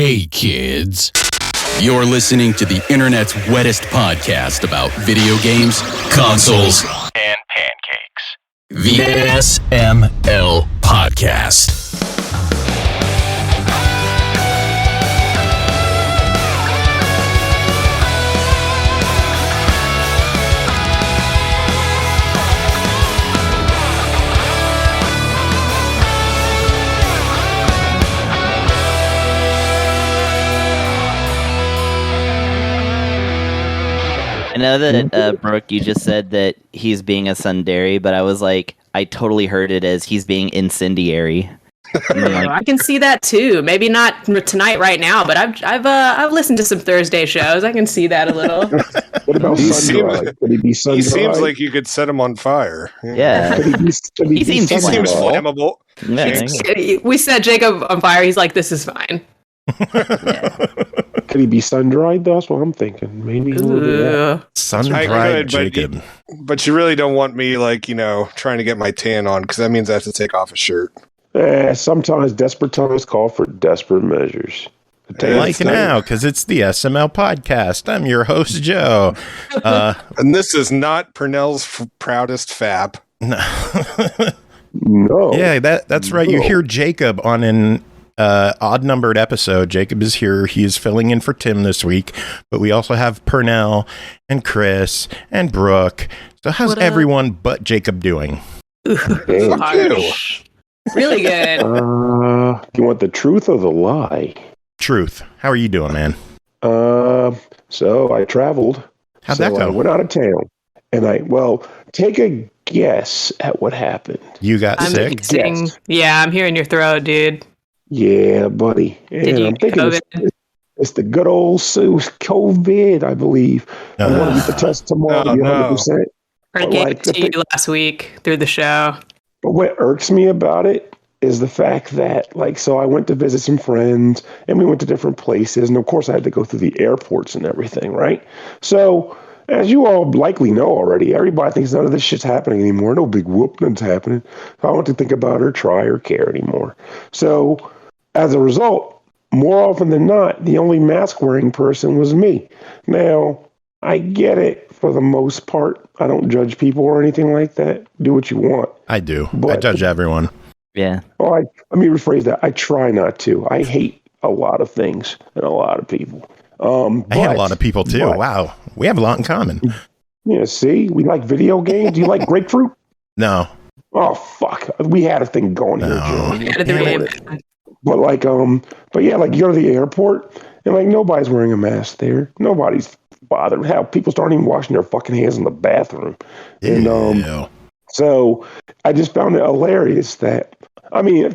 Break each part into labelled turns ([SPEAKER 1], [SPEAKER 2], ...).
[SPEAKER 1] Hey, kids. You're listening to the internet's wettest podcast about video games, consoles, and pancakes. The SML Podcast.
[SPEAKER 2] I know that, Brooke, you just said that he's being a tsundere, but I was like, I totally heard it as he's being incendiary.
[SPEAKER 3] I can see that too. Maybe not tonight, right now, but I've listened to some Thursday shows. I can see that a little.
[SPEAKER 4] What about sun-dry? Could he be sun-dry?
[SPEAKER 5] He seems like you could set him on fire.
[SPEAKER 2] Yeah.
[SPEAKER 4] He
[SPEAKER 2] seems
[SPEAKER 5] flammable.
[SPEAKER 2] Yeah.
[SPEAKER 3] We set Jacob on fire. He's like, this is fine.
[SPEAKER 2] Yeah.
[SPEAKER 4] Could he be sun-dried? That's what I'm thinking. Maybe a little bit of that.
[SPEAKER 6] Sun-dried Jacob.
[SPEAKER 5] But you really don't want me, trying to get my tan on, because that means I have to take off a shirt.
[SPEAKER 4] Sometimes desperate times call for desperate measures.
[SPEAKER 6] Like now, because it's the SML Podcast. I'm your host, Joe.
[SPEAKER 5] And this is not Pernell's proudest fap.
[SPEAKER 4] No.
[SPEAKER 6] Yeah, that's right. You hear Jacob on an odd-numbered episode. Jacob is here. He is filling in for Tim this week. But we also have Pernell and Chris and Brooke. So how's everyone but Jacob doing?
[SPEAKER 3] Really good.
[SPEAKER 4] You want the truth or the lie?
[SPEAKER 6] Truth. How are you doing, man?
[SPEAKER 4] So I traveled.
[SPEAKER 6] How'd that go?
[SPEAKER 4] I went out of town. And take a guess at what happened.
[SPEAKER 6] You got sick?
[SPEAKER 3] Yeah, I'm hearing your throat, dude.
[SPEAKER 4] Yeah, buddy. And I'm thinking it's the good old COVID, I believe. I want to get the test tomorrow to be 100%.
[SPEAKER 3] I gave it to you last week through the show.
[SPEAKER 4] But what irks me about it is the fact that, I went to visit some friends, and we went to different places, and of course I had to go through the airports and everything, right? So, as you all likely know already, everybody thinks none of this shit's happening anymore. No big whoop, nothing's happening. So I don't have to think about or try or care anymore. So, as a result, more often than not, the only mask-wearing person was me. Now, I get it for the most part. I don't judge people or anything like that. Do what you want.
[SPEAKER 6] I do. I judge everyone.
[SPEAKER 2] Yeah.
[SPEAKER 4] Well, let me rephrase that. I try not to. I hate a lot of things and a lot of people. I
[SPEAKER 6] hate a lot of people too. Wow. We have a lot in common.
[SPEAKER 4] Yeah, see? We like video games. Do you like grapefruit?
[SPEAKER 6] No.
[SPEAKER 4] Oh, fuck. We had a thing going here, Joe. But you go to the airport and nobody's wearing a mask there. Nobody's bothered. How people start even washing their fucking hands in the bathroom. And so I just found it hilarious that,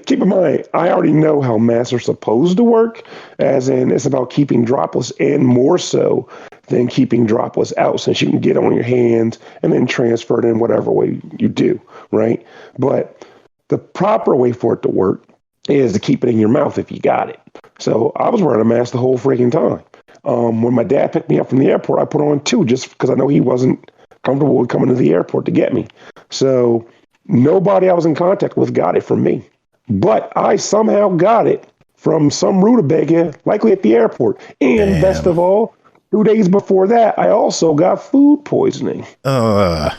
[SPEAKER 4] keep in mind, I already know how masks are supposed to work, as in it's about keeping droplets and more so than keeping droplets out, since you can get on your hands and then transfer it in whatever way you do, right? But the proper way for it to work is to keep it in your mouth if you got it. So I was wearing a mask the whole freaking time. When my dad picked me up from the airport, I put on two just because I know he wasn't comfortable with coming to the airport to get me. So nobody I was in contact with got it from me. But I somehow got it from some rutabaga, likely at the airport. And best of all, 2 days before that, I also got food poisoning.
[SPEAKER 5] That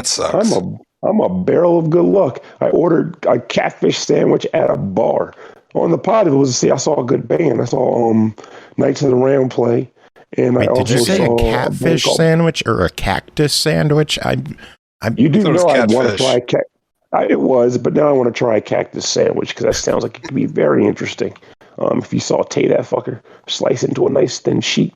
[SPEAKER 5] sucks.
[SPEAKER 4] I'm a barrel of good luck. I ordered a catfish sandwich at a bar. On the pod, I saw a good band. I saw Knights of the Round play. And
[SPEAKER 6] wait,
[SPEAKER 4] I also
[SPEAKER 6] did you say a catfish sandwich or a cactus sandwich?
[SPEAKER 4] You do know I want to try it was, but now I want to try a cactus sandwich because that sounds like it could be very interesting. If you saute that fucker, slice it into a nice thin sheet.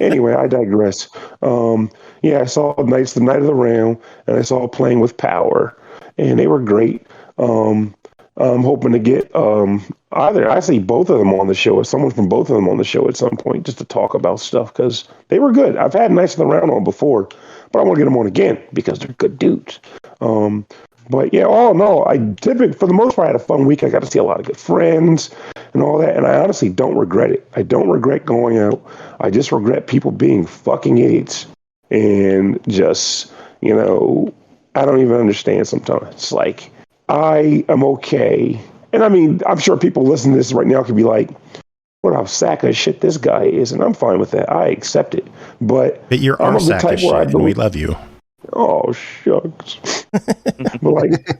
[SPEAKER 4] Anyway, I digress. I saw the Night of the Round, and I saw Playing with Power, and they were great. I'm hoping to get I see both of them on the show, or someone from both of them on the show at some point, just to talk about stuff, because they were good. I've had Nights of the Round on before, but I want to get them on again because they're good dudes. But yeah, all in all, for the most part, I had a fun week. I got to see a lot of good friends and all that, and I honestly don't regret it. I don't regret going out. I just regret people being fucking idiots and just, I don't even understand sometimes. It's like, I am okay And I mean, I'm sure people listening to this right now could be like, what a sack of shit this guy is. And I'm fine with that. I accept it. But
[SPEAKER 6] you're our sack of shit, and we love you.
[SPEAKER 4] Oh, shucks. But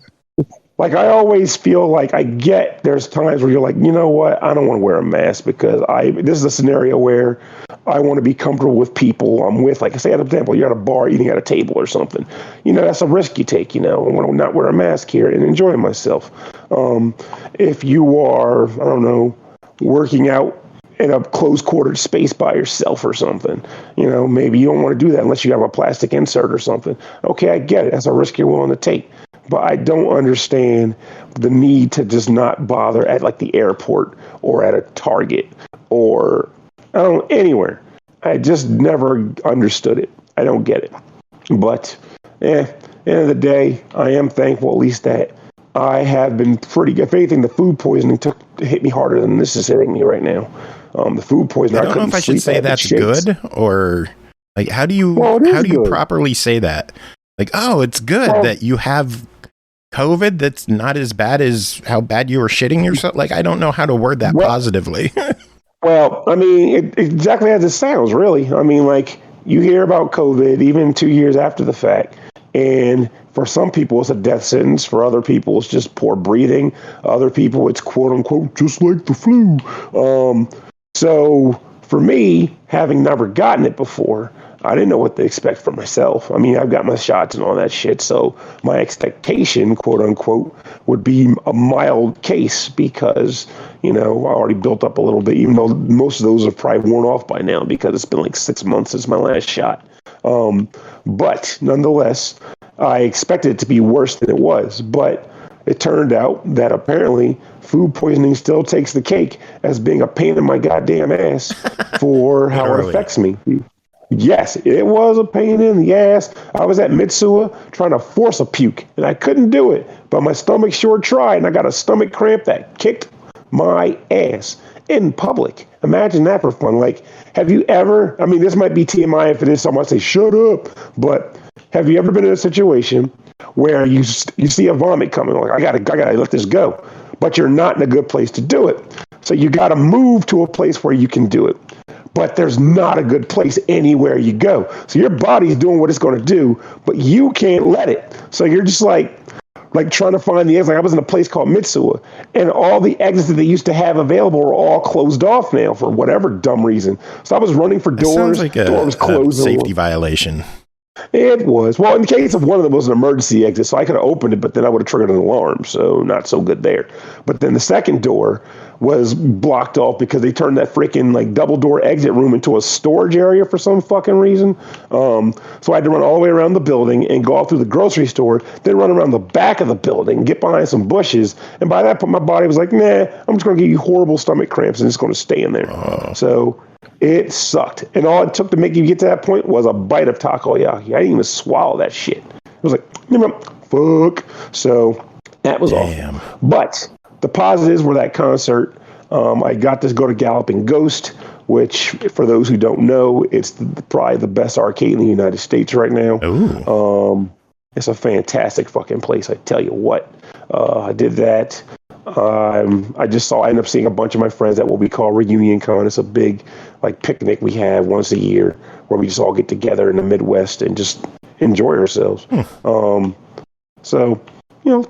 [SPEAKER 4] like I always feel like I get there's times where you're like, you know what? I don't want to wear a mask because this is a scenario where I want to be comfortable with people I'm with. Like I say, for example, you're at a bar eating at a table or something. That's a risk you take, I want to not wear a mask here and enjoy myself. If you are, I don't know, working out in a close-quartered space by yourself or something, maybe you don't want to do that unless you have a plastic insert or something. Okay, I get it. That's a risk you're willing to take. But I don't understand the need to just not bother at like the airport or at a Target or anywhere. I just never understood it. I don't get it. But at the end of the day, I am thankful at least that I have been pretty good. If anything, the food poisoning hit me harder than this is hitting me right now. The food poisoning.
[SPEAKER 6] I don't know if I should say that's good or like how do you properly say that? Like, oh, it's good that you have COVID that's not as bad as how bad you were shitting yourself. Like, I don't know how to word that positively.
[SPEAKER 4] Well, I mean, exactly as it sounds, really. I mean, like, you hear about COVID even 2 years after the fact, and for some people, it's a death sentence. For other people, it's just poor breathing. Other people, it's quote-unquote just like the flu. So for me, having never gotten it before, I didn't know what to expect for myself. I mean, I've got my shots and all that shit, so my expectation, quote unquote, would be a mild case because, I already built up a little bit, even though most of those have probably worn off by now because it's been like 6 months since my last shot. But nonetheless, I expected it to be worse than it was. But it turned out that apparently food poisoning still takes the cake as being a pain in my goddamn ass for how it affects me. Yes, it was a pain in the ass. I was at Mitsua trying to force a puke, and I couldn't do it. But my stomach sure tried, and I got a stomach cramp that kicked my ass in public. Imagine that for fun. Like, have you ever, I mean, this might be TMI if it is, someone say, shut up. But have you ever been in a situation where you see a vomit coming, like, I gotta let this go, but you're not in a good place to do it. So you got to move to a place where you can do it. But there's not a good place anywhere you go. So your body's doing what it's going to do, but you can't let it. So you're just like trying to find the exit. Like I was in a place called Mitsua, and all the exits that they used to have available were all closed off now for whatever dumb reason. So I was running for doors.
[SPEAKER 6] Sounds like
[SPEAKER 4] doors closed.
[SPEAKER 6] A safety violation.
[SPEAKER 4] It was. Well, in the case of one of them was an emergency exit, so I could have opened it, but then I would have triggered an alarm, so not so good there. But then the second door was blocked off because they turned that freaking like double door exit room into a storage area for some fucking reason. So I had to run all the way around the building and go out through the grocery store, then run around the back of the building, get behind some bushes, and by that point my body was like, nah, I'm just going to give you horrible stomach cramps and it's going to stay in there. So it sucked. And all it took to make you get to that point was a bite of takoyaki. I didn't even swallow that shit. It was like, fuck. So that was awful. But the positives were that concert. I got to go to Galloping Ghost, which, for those who don't know, it's probably the best arcade in the United States right now. It's a fantastic fucking place, I tell you what. I did that. I ended up seeing a bunch of my friends at what we call Reunion Con. It's a big picnic we have once a year where we just all get together in the Midwest and just enjoy ourselves. So,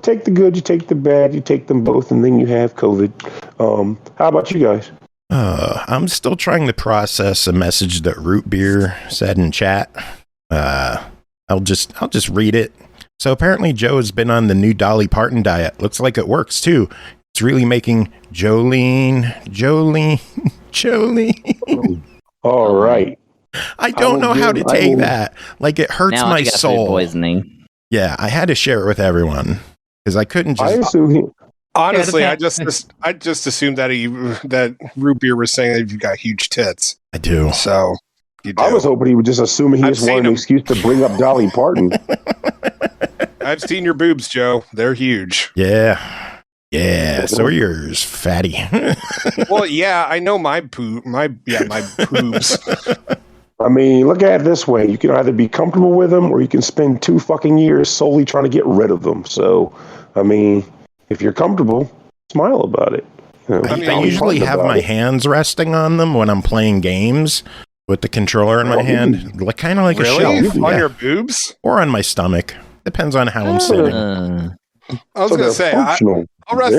[SPEAKER 4] take the good, you take the bad, you take them both, and then you have COVID. How about you guys?
[SPEAKER 6] I'm still trying to process a message that Root Beer said in chat. I'll just read it. So apparently Joe has been on the new Dolly Parton diet. Looks like it works too. It's really making Jolene.
[SPEAKER 4] All right.
[SPEAKER 6] I don't know how to take that. Like, it hurts my soul.
[SPEAKER 2] Food poisoning.
[SPEAKER 6] Yeah, I had to share it with everyone because I couldn't just.
[SPEAKER 4] I assume
[SPEAKER 5] honestly, I just assumed that Root Beer was saying that you've got huge tits.
[SPEAKER 6] I do.
[SPEAKER 5] So you do.
[SPEAKER 4] I was hoping he would just assume he just wanted an excuse to bring up Dolly Parton.
[SPEAKER 5] I've seen your boobs, Joe. They're huge.
[SPEAKER 6] Yeah. So are yours, fatty.
[SPEAKER 5] Well, yeah, I know my boobs.
[SPEAKER 4] I mean, look at it this way. You can either be comfortable with them or you can spend 2 fucking years solely trying to get rid of them. So, I mean, if you're comfortable, smile about it. You know,
[SPEAKER 6] I usually have my hands resting on them when I'm playing games with the controller in my hand, kind of like a shelf.
[SPEAKER 5] On your boobs?
[SPEAKER 6] Or on my stomach. Depends on how I'm sitting.
[SPEAKER 5] I was gonna say I'll rest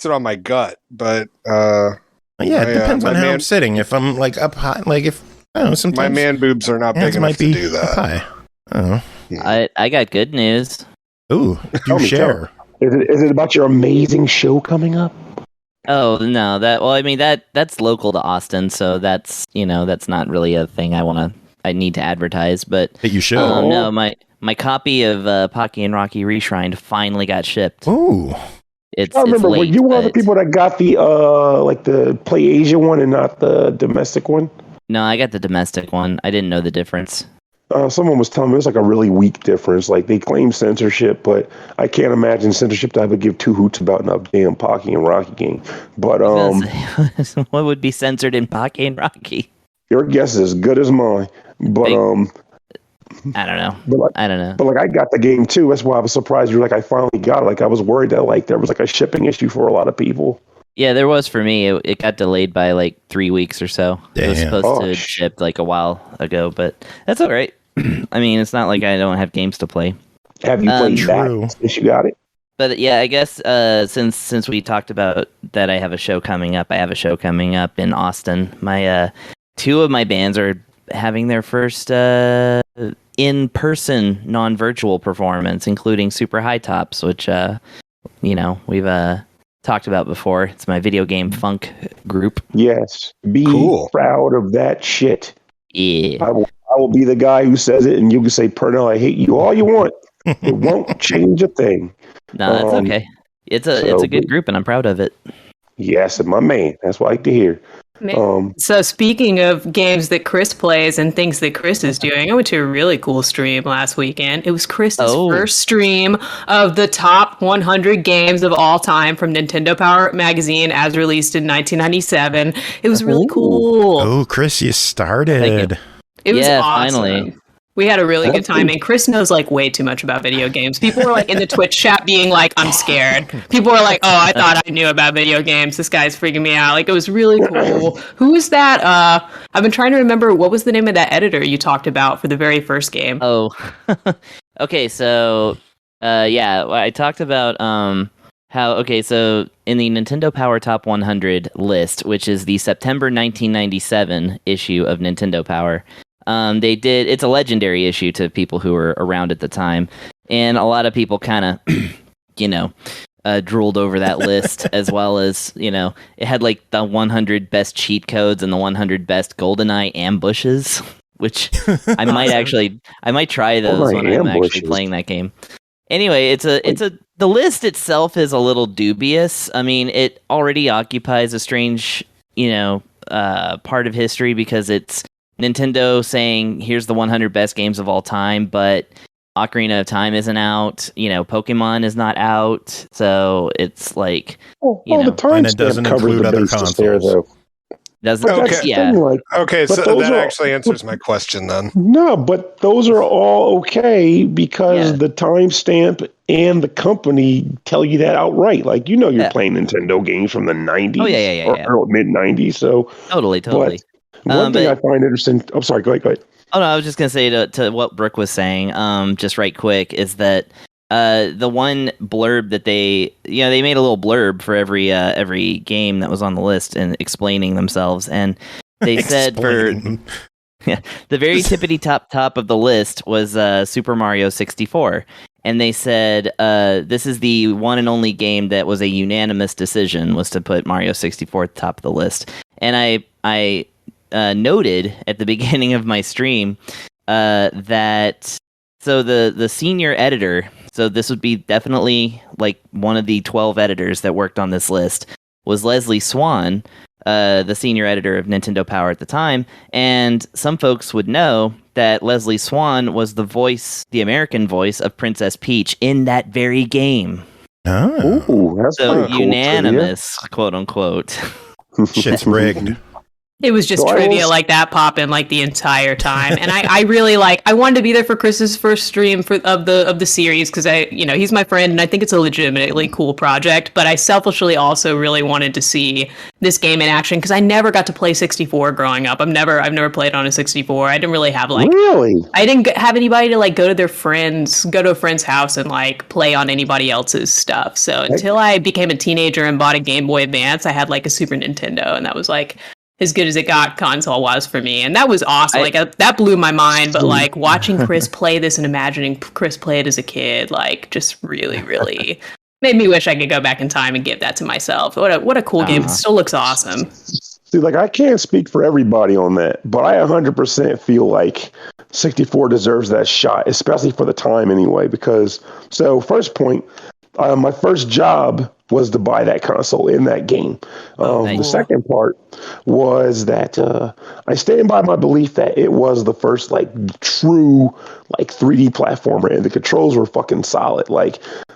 [SPEAKER 5] it on my gut, but
[SPEAKER 6] it depends on how I'm sitting. If I'm like up high, like if I don't know, sometimes
[SPEAKER 5] my man boobs are not big enough to do that.
[SPEAKER 6] Up high. I don't know.
[SPEAKER 2] I got good news.
[SPEAKER 6] Ooh, do share.
[SPEAKER 4] Is it about your amazing show coming up?
[SPEAKER 2] Oh no, that's local to Austin, so that's not really a thing I need to advertise, but
[SPEAKER 6] you should.
[SPEAKER 2] No, my copy of POWGI and Rocky Reshrined finally got shipped.
[SPEAKER 6] Ooh.
[SPEAKER 2] I
[SPEAKER 4] remember, were you one of the people that got the the Play Asia one and not the domestic one?
[SPEAKER 2] No, I got the domestic one. I didn't know the difference.
[SPEAKER 4] Someone was telling me it was like a really weak difference. Like they claim censorship, but I can't imagine censorship that I would give two hoots about in a damn POWGI and Rocky game. But
[SPEAKER 2] what would be censored in POWGI and Rocky?
[SPEAKER 4] Your guess is as good as mine. But
[SPEAKER 2] I don't know. I don't know.
[SPEAKER 4] But like I got the game too. That's why I was surprised. You're like I finally got it. Like I was worried that like there was like a shipping issue for a lot of people.
[SPEAKER 2] Yeah, there was for me. It got delayed by like 3 weeks or so. It was supposed to ship like a while ago, but that's all right. I mean, it's not like I don't have games to play.
[SPEAKER 4] Have you played that since you got it?
[SPEAKER 2] But yeah, I guess since we talked about that, I have a show coming up. I have a show coming up in Austin. My two of my bands are having their first in-person, non-virtual performance, including Super High Tops, which we've talked about before. It's my video game funk group.
[SPEAKER 4] Yes, be proud of that shit.
[SPEAKER 2] Yeah,
[SPEAKER 4] I will be the guy who says it, and you can say, "Pernell, I hate you all you want." It won't change a thing.
[SPEAKER 2] No, that's okay. It's a good group, and I'm proud of it.
[SPEAKER 4] Yes, and my man. That's what I like to hear.
[SPEAKER 3] So speaking of games that Chris plays and things that Chris is doing, I went to a really cool stream last weekend. It was Chris's first stream of the top 100 games of all time from Nintendo Power Magazine as released in 1997. It was really cool.
[SPEAKER 6] Oh, Chris, you started.
[SPEAKER 3] It was awesome.
[SPEAKER 2] Finally.
[SPEAKER 3] We had a really good time, and Chris knows like way too much about video games. People were like in the Twitch chat being like, "I'm scared." People were like, "Oh, I thought I knew about video games. This guy's freaking me out." Like it was really cool. Who is that? I've been trying to remember what was the name of that editor you talked about for the very first game.
[SPEAKER 2] Oh, okay. So, I talked about so in the Nintendo Power Top 100 list, which is the September 1997 issue of Nintendo Power. It's a legendary issue to people who were around at the time, and a lot of people kind of, drooled over that list, as well as, it had like the 100 best cheat codes and the 100 best GoldenEye ambushes, which I might try those when I'm actually playing that game. Anyway, the list itself is a little dubious. I mean, it already occupies a strange, part of history because it's Nintendo saying, here's the 100 best games of all time, but Ocarina of Time isn't out. Pokemon is not out. So it's like,
[SPEAKER 4] the time
[SPEAKER 6] and it doesn't include other consoles.
[SPEAKER 4] There, though.
[SPEAKER 2] Doesn't,
[SPEAKER 5] okay, so that actually answers my question then.
[SPEAKER 4] No, but those are all okay because the timestamp and the company tell you that outright. Like, you're playing Nintendo games from the 90s or mid 90s. So
[SPEAKER 2] Totally.
[SPEAKER 4] One thing I find interesting. I'm sorry. Go ahead.
[SPEAKER 2] Oh no, I was just gonna say to what Brooke was saying. Just right quick is that the one blurb that they made a little blurb for every game that was on the list and explaining themselves, and they said the very tippity top of the list was Super Mario 64. And they said this is the one and only game that was a unanimous decision was to put Mario 64 at the top of the list. And I noted at the beginning of my stream that the senior editor, so this would be definitely like one of the 12 editors that worked on this list, was Leslie Swan, the senior editor of Nintendo Power at the time. And some folks would know that Leslie Swan was the American voice of Princess Peach in that very game.
[SPEAKER 6] Oh,
[SPEAKER 4] ooh, that's
[SPEAKER 2] so
[SPEAKER 4] cool,
[SPEAKER 2] unanimous, quote unquote.
[SPEAKER 6] Shit's rigged.
[SPEAKER 3] It was just trivia like that popping like the entire time, and I really I wanted to be there for Chris's first stream of the series because he's my friend and I think it's a legitimately cool project. But I selfishly also really wanted to see this game in action because I never got to play 64 growing up. I've never played on a 64. I didn't really have I didn't have anybody to go to a friend's house and play on anybody else's stuff. So until I became a teenager and bought a Game Boy Advance, I had a Super Nintendo, and that was as good as it got console-wise for me. And that was awesome. That blew my mind. But, watching Chris play this and imagining Chris play it as a kid, just really, really made me wish I could go back in time and give that to myself. What a cool game. It still looks awesome.
[SPEAKER 4] See, I can't speak for everybody on that, but I 100% feel like 64 deserves that shot, especially for the time anyway, because, first point, my first job was to buy that console in that game. The second part was that I stand by my belief that it was the first true 3D platformer, and the controls were fucking solid.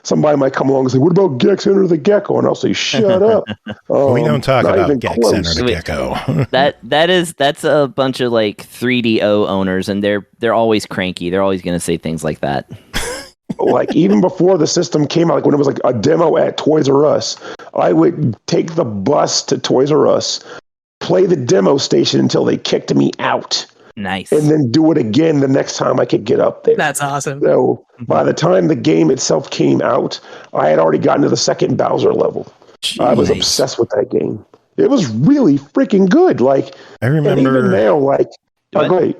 [SPEAKER 4] Somebody might come along and say, "What about Gex Enter the Gecko?" And I'll say, "Shut up."
[SPEAKER 6] We don't talk about Gex Enter the Gecko.
[SPEAKER 2] That's a bunch of 3DO owners, and they're always cranky. They're always going to say things like that.
[SPEAKER 4] Even before the system came out, when it was a demo at Toys R Us, I would take the bus to Toys R Us, play the demo station until they kicked me out.
[SPEAKER 2] Nice.
[SPEAKER 4] And then do it again the next time I could get up there.
[SPEAKER 3] That's awesome.
[SPEAKER 4] So by the time the game itself came out, I had already gotten to the second Bowser level. Jeez. I was obsessed with that game. It was really freaking good.
[SPEAKER 6] I remember.
[SPEAKER 4] And even now, great.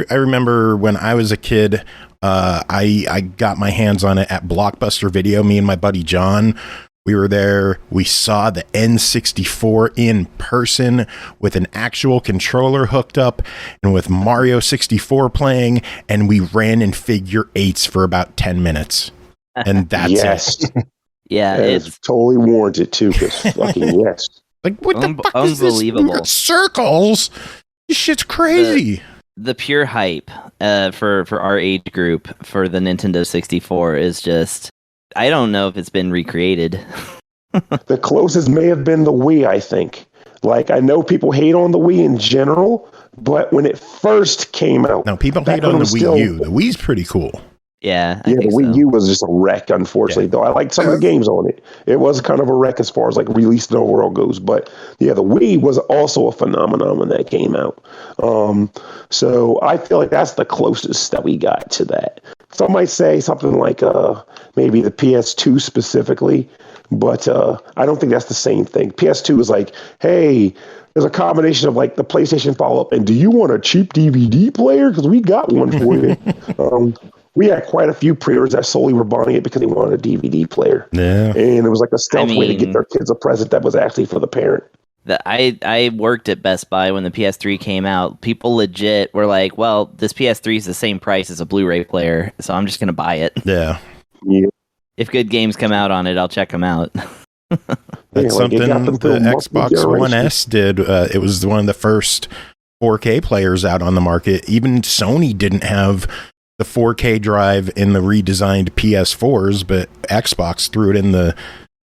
[SPEAKER 6] I remember when I was a kid, I got my hands on it at Blockbuster Video. Me and my buddy John, we were there. We saw the N64 in person with an actual controller hooked up and with Mario 64 playing, and we ran in figure eights for about 10 minutes. And that's it.
[SPEAKER 2] Yeah,
[SPEAKER 4] it's totally warranted too, because fucking yes.
[SPEAKER 6] What the fuck is this? Circles? This shit's crazy.
[SPEAKER 2] The pure hype for our age group for the Nintendo 64 is just, I don't know if it's been recreated.
[SPEAKER 4] The closest may have been the Wii, I think. I know people hate on the Wii in general, but when it first came out...
[SPEAKER 6] No, people hate on the Wii U. The Wii's pretty cool.
[SPEAKER 2] Yeah,
[SPEAKER 4] the Wii U was just a wreck, unfortunately, though. I liked some of the games on it. It was kind of a wreck as far as release and overall goes. But yeah, the Wii was also a phenomenon when that came out. So I feel like that's the closest that we got to that. Some might say something like maybe the PS2 specifically, but I don't think that's the same thing. PS2 is hey, there's a combination of the PlayStation follow-up, and do you want a cheap DVD player? Because we got one for you. We had quite a few pre-orders that solely were buying it because they wanted a DVD player. Yeah. And it was a stealth way to get their kids a present that was actually for the parent.
[SPEAKER 2] I worked at Best Buy when the PS3 came out. People legit were like, well, this PS3 is the same price as a Blu-ray player, so I'm just going to buy it.
[SPEAKER 6] Yeah.
[SPEAKER 2] If good games come out on it, I'll check them out.
[SPEAKER 6] That's something the Xbox One S did. It was one of the first 4K players out on the market. Even Sony didn't have the 4K drive in the redesigned PS4s, but Xbox threw it in the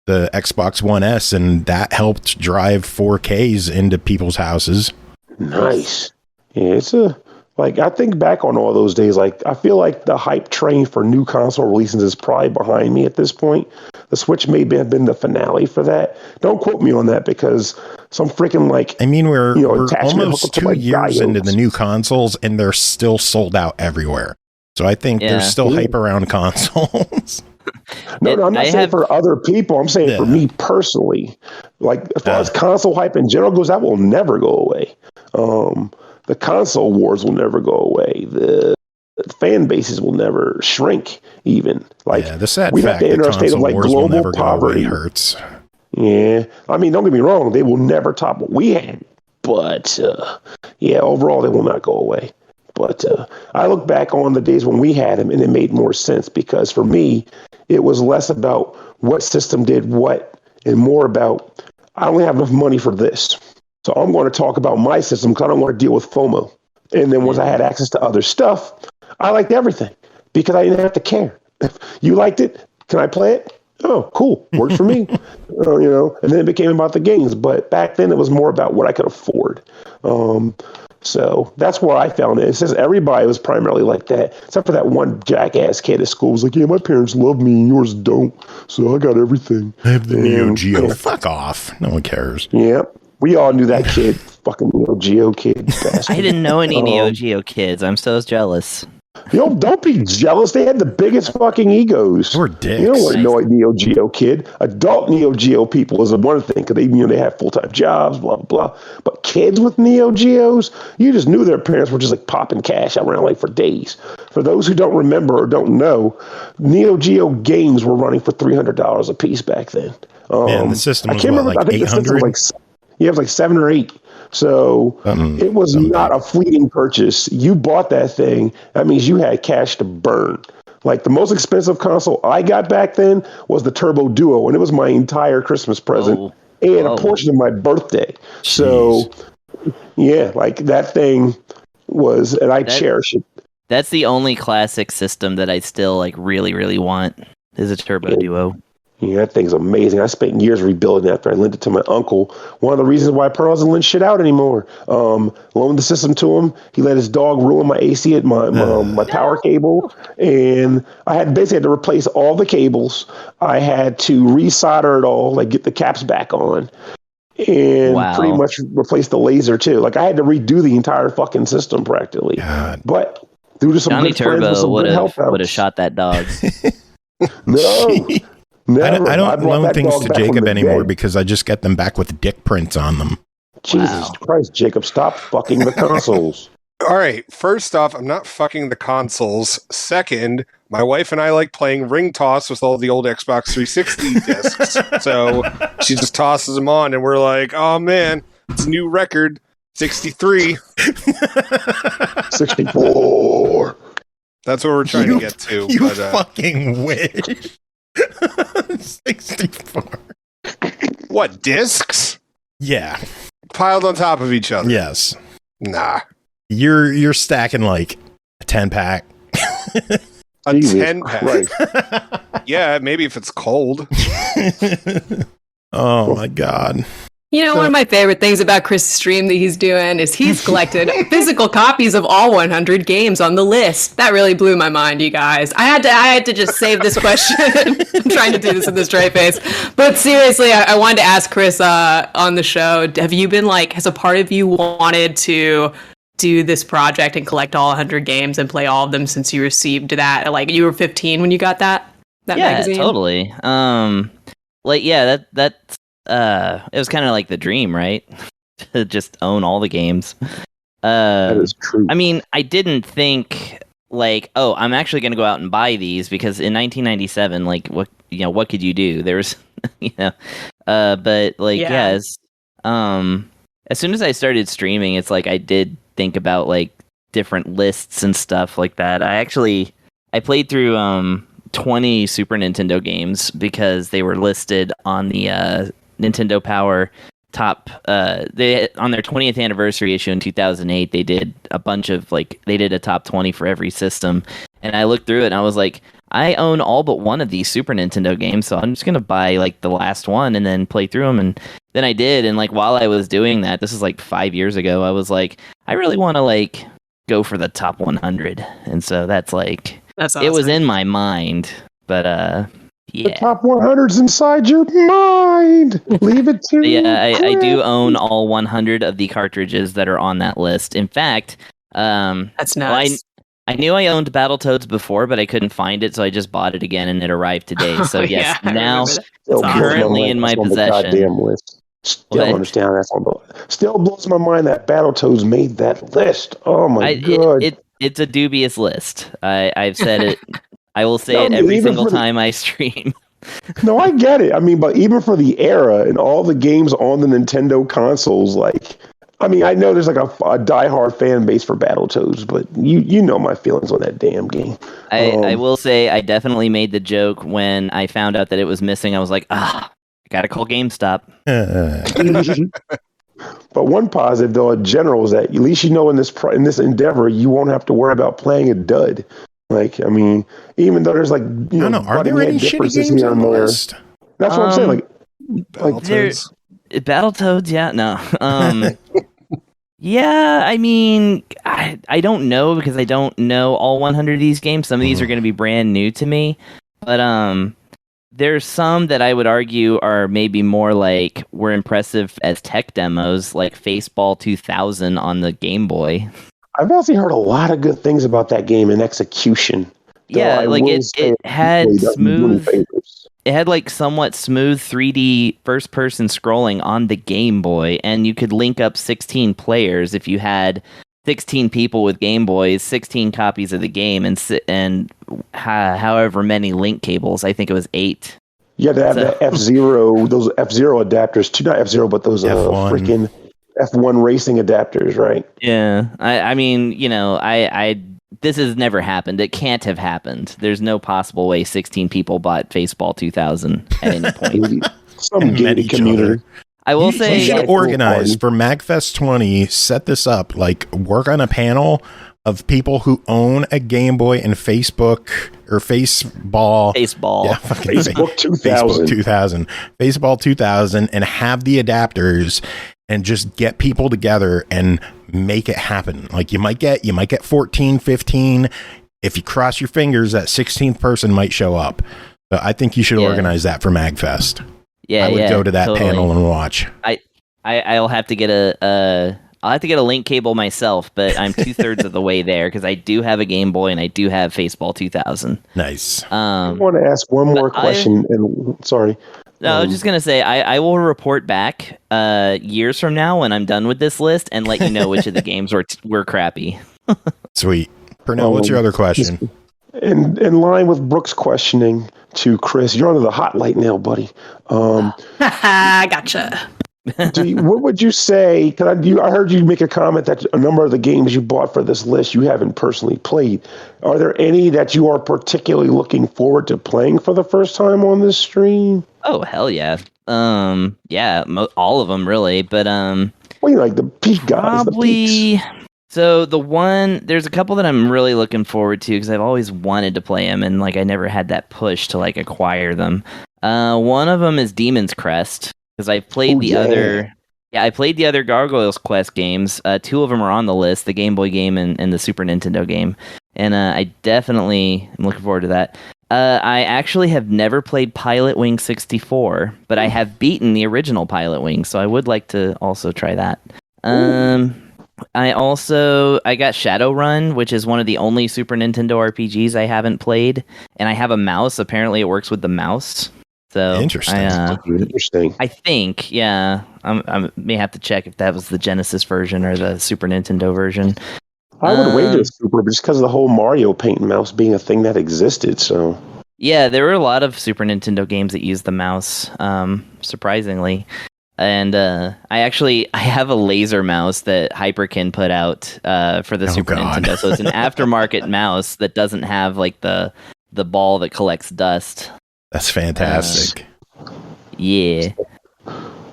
[SPEAKER 6] Xbox One S, and that helped drive 4Ks into people's houses.
[SPEAKER 4] Nice. Yeah, it's I think back on all those days, I feel like the hype train for new console releases is probably behind me at this point. The Switch may have been the finale for that. Don't quote me on that, because some freaking
[SPEAKER 6] we're almost 2 years into the new consoles, and they're still sold out everywhere. So I think there's still hype around consoles.
[SPEAKER 4] No, I'm not saying for other people. I'm saying for me personally. As far as console hype in general goes, that will never go away. The console wars will never go away. The fan bases will never shrink, even.
[SPEAKER 6] The sad fact that console wars will never go away hurts.
[SPEAKER 4] Yeah. I mean, don't get me wrong. They will never top what we had. But, overall, they will not go away. But I look back on the days when we had them, and it made more sense, because for me, it was less about what system did what and more about, I only have enough money for this. So I'm going to talk about my system because I don't want to deal with FOMO. And then once I had access to other stuff, I liked everything because I didn't have to care. If you liked it, can I play it? oh, cool, worked for me. And then it became about the games. But back then, it was more about what I could afford. So that's where I found it. It says everybody was primarily like that, except for that one jackass kid at school was like, yeah, my parents love me and yours don't, so I got everything.
[SPEAKER 6] I have the Neo Geo. Yeah. Fuck off. No one cares.
[SPEAKER 4] Yeah. We all knew that kid. Fucking Neo Geo kid. Bastard.
[SPEAKER 2] I didn't know any Neo Geo kids. I'm so jealous.
[SPEAKER 4] Don't be jealous. They had the biggest fucking egos.
[SPEAKER 6] We're dicks.
[SPEAKER 4] You don't want to know a Neo Geo kid. Adult Neo Geo people is one thing because they have full-time jobs, blah, blah, blah. But kids with Neo Geos, you just knew their parents were just like popping cash around like for days. For those who don't remember or don't know, Neo Geo games were running for $300 a piece back then.
[SPEAKER 6] The system was like 800?
[SPEAKER 4] It was like 7 or 8. So it was not a fleeting purchase. You bought that thing. That means you had cash to burn. Like the most expensive console I got back then was the Turbo Duo, and it was my entire Christmas present and a portion of my birthday. Jeez. So yeah, like that thing was, and I cherish it.
[SPEAKER 2] That's the only classic system that I still like really, really want is a Turbo Duo.
[SPEAKER 4] Yeah, that thing's amazing. I spent years rebuilding it after I lent it to my uncle. One of the reasons why Pernell doesn't lend shit out anymore. Loaned the system to him. He let his dog ruin my AC at my power cable. And I had to replace all the cables. I had to resolder it all, like get the caps back on. And pretty much replace the laser too. Like I had to redo the entire fucking system practically. God. But due to some
[SPEAKER 2] Johnny
[SPEAKER 4] good friends with some good help outs,
[SPEAKER 2] would have shot that dog.
[SPEAKER 4] No. Never.
[SPEAKER 6] I don't loan things to Jacob anymore because I just get them back with dick prints on them.
[SPEAKER 4] Jesus Christ, Jacob, stop fucking the consoles.
[SPEAKER 5] All right, first off, I'm not fucking the consoles. Second, my wife and I like playing ring toss with all the old Xbox 360 discs. So she just tosses them on and we're like, oh man, it's a new record, 63.
[SPEAKER 4] 64.
[SPEAKER 5] That's what we're trying to get to.
[SPEAKER 6] You fucking wish. 64.
[SPEAKER 5] What, discs?
[SPEAKER 6] Yeah.
[SPEAKER 5] Piled on top of each other.
[SPEAKER 6] Yes.
[SPEAKER 5] Nah.
[SPEAKER 6] You're stacking like a 10-pack.
[SPEAKER 5] A 10-pack. Yeah, maybe if it's cold.
[SPEAKER 6] Oh my god.
[SPEAKER 3] One of my favorite things about Chris' stream that he's doing is he's collected physical copies of all 100 games on the list. That really blew my mind, you guys. I had to just save this question. I'm trying to do this with a straight face. But seriously, I wanted to ask Chris on the show, have you been has a part of you wanted to do this project and collect all 100 games and play all of them since you received that? Like you were 15 when you got that magazine?
[SPEAKER 2] Yeah, totally. That's it was kind of like the dream, right? To just own all the games.
[SPEAKER 4] That is true.
[SPEAKER 2] I mean, I didn't think I'm actually going to go out and buy these because in 1997, what could you do? There was, as soon as I started streaming, it's like I did think about different lists and stuff like that. I played through 20 Super Nintendo games because they were listed on the Nintendo Power top. They on their 20th anniversary issue in 2008, they did a bunch of they did a top 20 for every system, and I looked through it and I was like, I own all but one of these Super Nintendo games, so I'm just gonna buy the last one and then play through them. And then I did, and while I was doing that, this is 5 years ago, I was like, I really want to go for the top 100, and so that's
[SPEAKER 3] awesome.
[SPEAKER 2] It was in my mind, but yeah.
[SPEAKER 4] The top 100's inside your mind. Leave it to
[SPEAKER 2] I do own all 100 of the cartridges that are on that list. In fact,
[SPEAKER 3] that's nice.
[SPEAKER 2] I knew I owned Battletoads before, but I couldn't find it, so I just bought it again, and it arrived today. So yes, now it's currently in my possession.
[SPEAKER 4] Goddamn list. Still understand that's on the. Still blows my mind that Battletoads made that list. Oh my god!
[SPEAKER 2] It's a dubious list. I've said it. I will say it every single time I stream.
[SPEAKER 4] No, I get it. I mean, but even for the era and all the games on the Nintendo consoles, I know there's a diehard fan base for Battletoads, but you know my feelings on that damn game.
[SPEAKER 2] I will say I definitely made the joke when I found out that it was missing. I was like, I gotta call GameStop.
[SPEAKER 4] But one positive, though, in general, is that at least in this endeavor, you won't have to worry about playing a dud. Like, I mean, even though there's like, you know,
[SPEAKER 6] are there any shitty games on the list?
[SPEAKER 4] That's what I'm saying. Like
[SPEAKER 2] Battletoads, yeah, no. Yeah, I mean, I don't know because I don't know all 100 of these games. Some of these are going to be brand new to me, but there's some that I would argue are maybe more like were impressive as tech demos, like Faceball 2000 on the Game Boy.
[SPEAKER 4] I've actually heard a lot of good things about that game in execution.
[SPEAKER 2] Yeah, like it had smooth. It had like somewhat smooth 3D first-person scrolling on the Game Boy, and you could link up 16 players if you had 16 people with Game Boys, 16 copies of the game, and however many link cables. I think it was 8.
[SPEAKER 4] Yeah, they have the F-Zero, those F-Zero adapters too. Not F-Zero, but those freaking F1 racing adapters, right?
[SPEAKER 2] Yeah, I mean, you know, this has never happened. It can't have happened. There's no possible way 16 people bought Faceball 2000 at any point.
[SPEAKER 4] Some gated community.
[SPEAKER 2] I will say,
[SPEAKER 6] you should organize for MagFest 20. Set this up, like work on a panel of people who own a Game Boy and Facebook or Faceball.
[SPEAKER 2] Yeah,
[SPEAKER 4] Facebook 2000.
[SPEAKER 6] Facebook 2000. Faceball 2000, and have the adapters and just get people together and make it happen. Like you might get 14, 15. If you cross your fingers, that 16th person might show up. But I think you should organize that for MagFest.
[SPEAKER 2] Yeah,
[SPEAKER 6] I would go to that panel and watch.
[SPEAKER 2] I'll have to get I'll have to get a link cable myself, but I'm 2/3 of the way there because I do have a Game Boy and I do have Faceball 2000.
[SPEAKER 6] Nice.
[SPEAKER 4] I want to ask one more question. Sorry.
[SPEAKER 2] No, I was just going to say, I will report back years from now when I'm done with this list and let you know which of the games were crappy.
[SPEAKER 6] Sweet. Pernell, what's your other question?
[SPEAKER 4] In line with Brooke's questioning to Chris, you're under the hot light now, buddy.
[SPEAKER 3] Gotcha.
[SPEAKER 4] What would you say? Because I heard you make a comment that a number of the games you bought for this list you haven't personally played. Are there any that you are particularly looking forward to playing for the first time on this stream?
[SPEAKER 2] Oh, hell yeah. Yeah, all of them really, but
[SPEAKER 4] well, you like the peak guys,
[SPEAKER 2] probably. So there's a couple that I'm really looking forward to because I've always wanted to play them and like I never had that push to like acquire them. One of them is Demon's Crest because I played I played the other Gargoyles Quest games. 2 of them are on the list, the Game Boy game and the Super Nintendo game, and I definitely am looking forward to that. I actually have never played Pilot Wing 64, but I have beaten the original Pilot Wing, so I would like to also try that. I got Shadowrun, which is one of the only Super Nintendo RPGs I haven't played, and I have a mouse. Apparently, it works with the mouse. So
[SPEAKER 6] interesting.
[SPEAKER 4] Interesting.
[SPEAKER 2] I think, yeah. I may have to check if that was the Genesis version or the Super Nintendo version.
[SPEAKER 4] I would wager Super, just because of the whole Mario Paint mouse being a thing that existed. So
[SPEAKER 2] yeah, there were a lot of Super Nintendo games that used the mouse, surprisingly. And I have a laser mouse that Hyperkin put out for the Super Nintendo. So it's an aftermarket mouse that doesn't have like the ball that collects dust.
[SPEAKER 6] That's fantastic.
[SPEAKER 2] Yeah.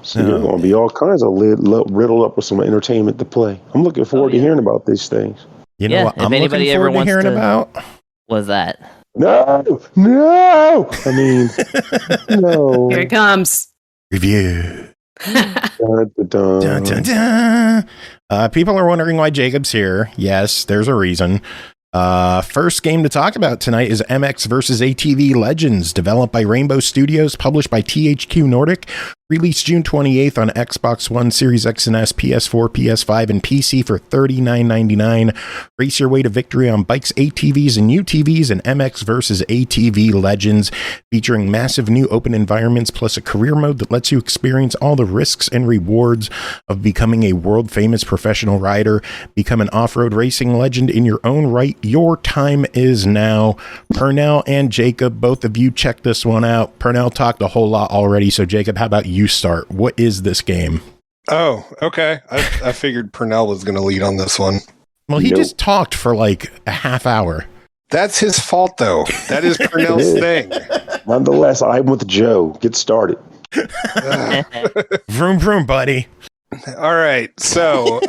[SPEAKER 4] So you're going to be all kinds of riddled up with some entertainment to play. I'm looking forward to hearing about these things.
[SPEAKER 6] You know what I'm looking forward to hearing about?
[SPEAKER 2] What's that?
[SPEAKER 4] No. I mean, no.
[SPEAKER 3] Here it comes.
[SPEAKER 6] Review.
[SPEAKER 4] Dun, dun, dun.
[SPEAKER 6] People are wondering why Jacob's here. Yes, there's a reason. First game to talk about tonight is MX vs. ATV Legends, developed by Rainbow Studios, published by THQ Nordic, released June 28th on Xbox One, Series X and S, PS4, PS5, and PC for $39.99. Race your way to victory on bikes, ATVs, and UTVs in MX vs. ATV Legends, featuring massive new open environments plus a career mode that lets you experience all the risks and rewards of becoming a world-famous professional rider. Become an off-road racing legend in your own right. Your time is now. Pernell and Jacob, both of you check this one out. Pernell talked a whole lot already, so Jacob, how about you start? What is this game?
[SPEAKER 5] Oh, okay. I figured Pernell was going to lead on this one.
[SPEAKER 6] Well, he just talked for like a half hour.
[SPEAKER 5] That's his fault, though. That is Pernell's thing.
[SPEAKER 4] Nonetheless, I'm with Joe. Get started.
[SPEAKER 6] Vroom, vroom, buddy.
[SPEAKER 5] All right. So,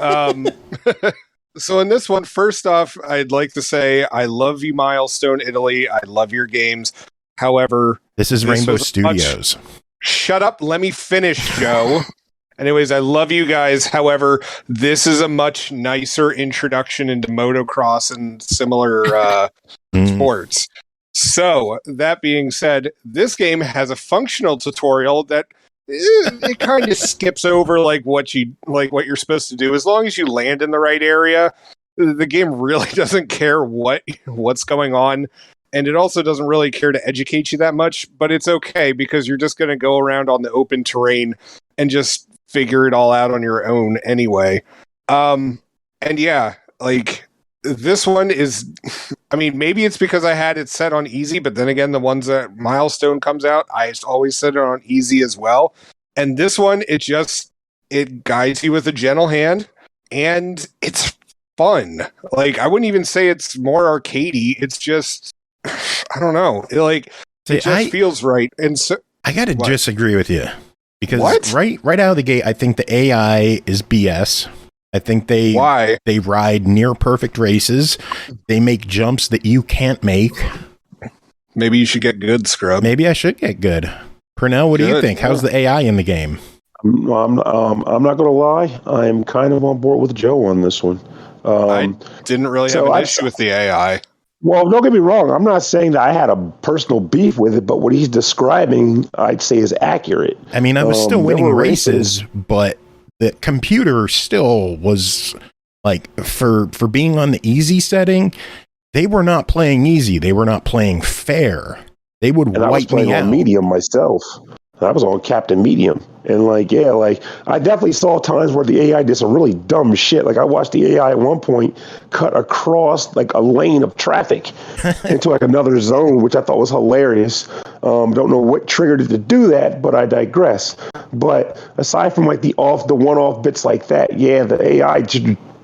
[SPEAKER 5] So in this one, first off, I'd like to say I love you, Milestone Italy. I love your games. However,
[SPEAKER 6] this is Rainbow Studios.
[SPEAKER 5] Shut up. Let me finish, Joe. Anyways, I love you guys. However, this is a much nicer introduction into motocross and similar sports. So, that being said, this game has a functional tutorial that it kind of skips over what you're supposed to do. As long as you land in the right area, the game really doesn't care what's going on. And it also doesn't really care to educate you that much, but it's okay because you're just going to go around on the open terrain and just figure it all out on your own anyway. And yeah, this one is, I mean, maybe it's because I had it set on easy, but then again, the ones that Milestone comes out, I always set it on easy as well. And this one, it guides you with a gentle hand, and it's fun. I wouldn't even say it's more arcadey. It's just, I don't know. It just feels right. And so
[SPEAKER 6] I got to disagree with you because right out of the gate, I think the AI is BS. I think they ride near perfect races. They make jumps that you can't make.
[SPEAKER 5] Maybe you should get good, Scrub.
[SPEAKER 6] Maybe I should get good. Pernell, what do you think? How's the AI in the game?
[SPEAKER 4] I'm not going to lie. I'm kind of on board with Joe on this one.
[SPEAKER 5] I didn't really have an issue with the AI.
[SPEAKER 4] Well, don't get me wrong. I'm not saying that I had a personal beef with it, but what he's describing, I'd say, is accurate.
[SPEAKER 6] I mean, I was still winning races, but the computer still was for being on the easy setting, they were not playing easy. They were not playing fair. They would wipe me out. I was playing on
[SPEAKER 4] medium myself. I was on Captain Medium. And I definitely saw times where the AI did some really dumb shit. I watched the AI at one point cut across a lane of traffic into another zone, which I thought was hilarious. Don't know what triggered it to do that, but I digress. But aside from the one-off bits like that, yeah, the AI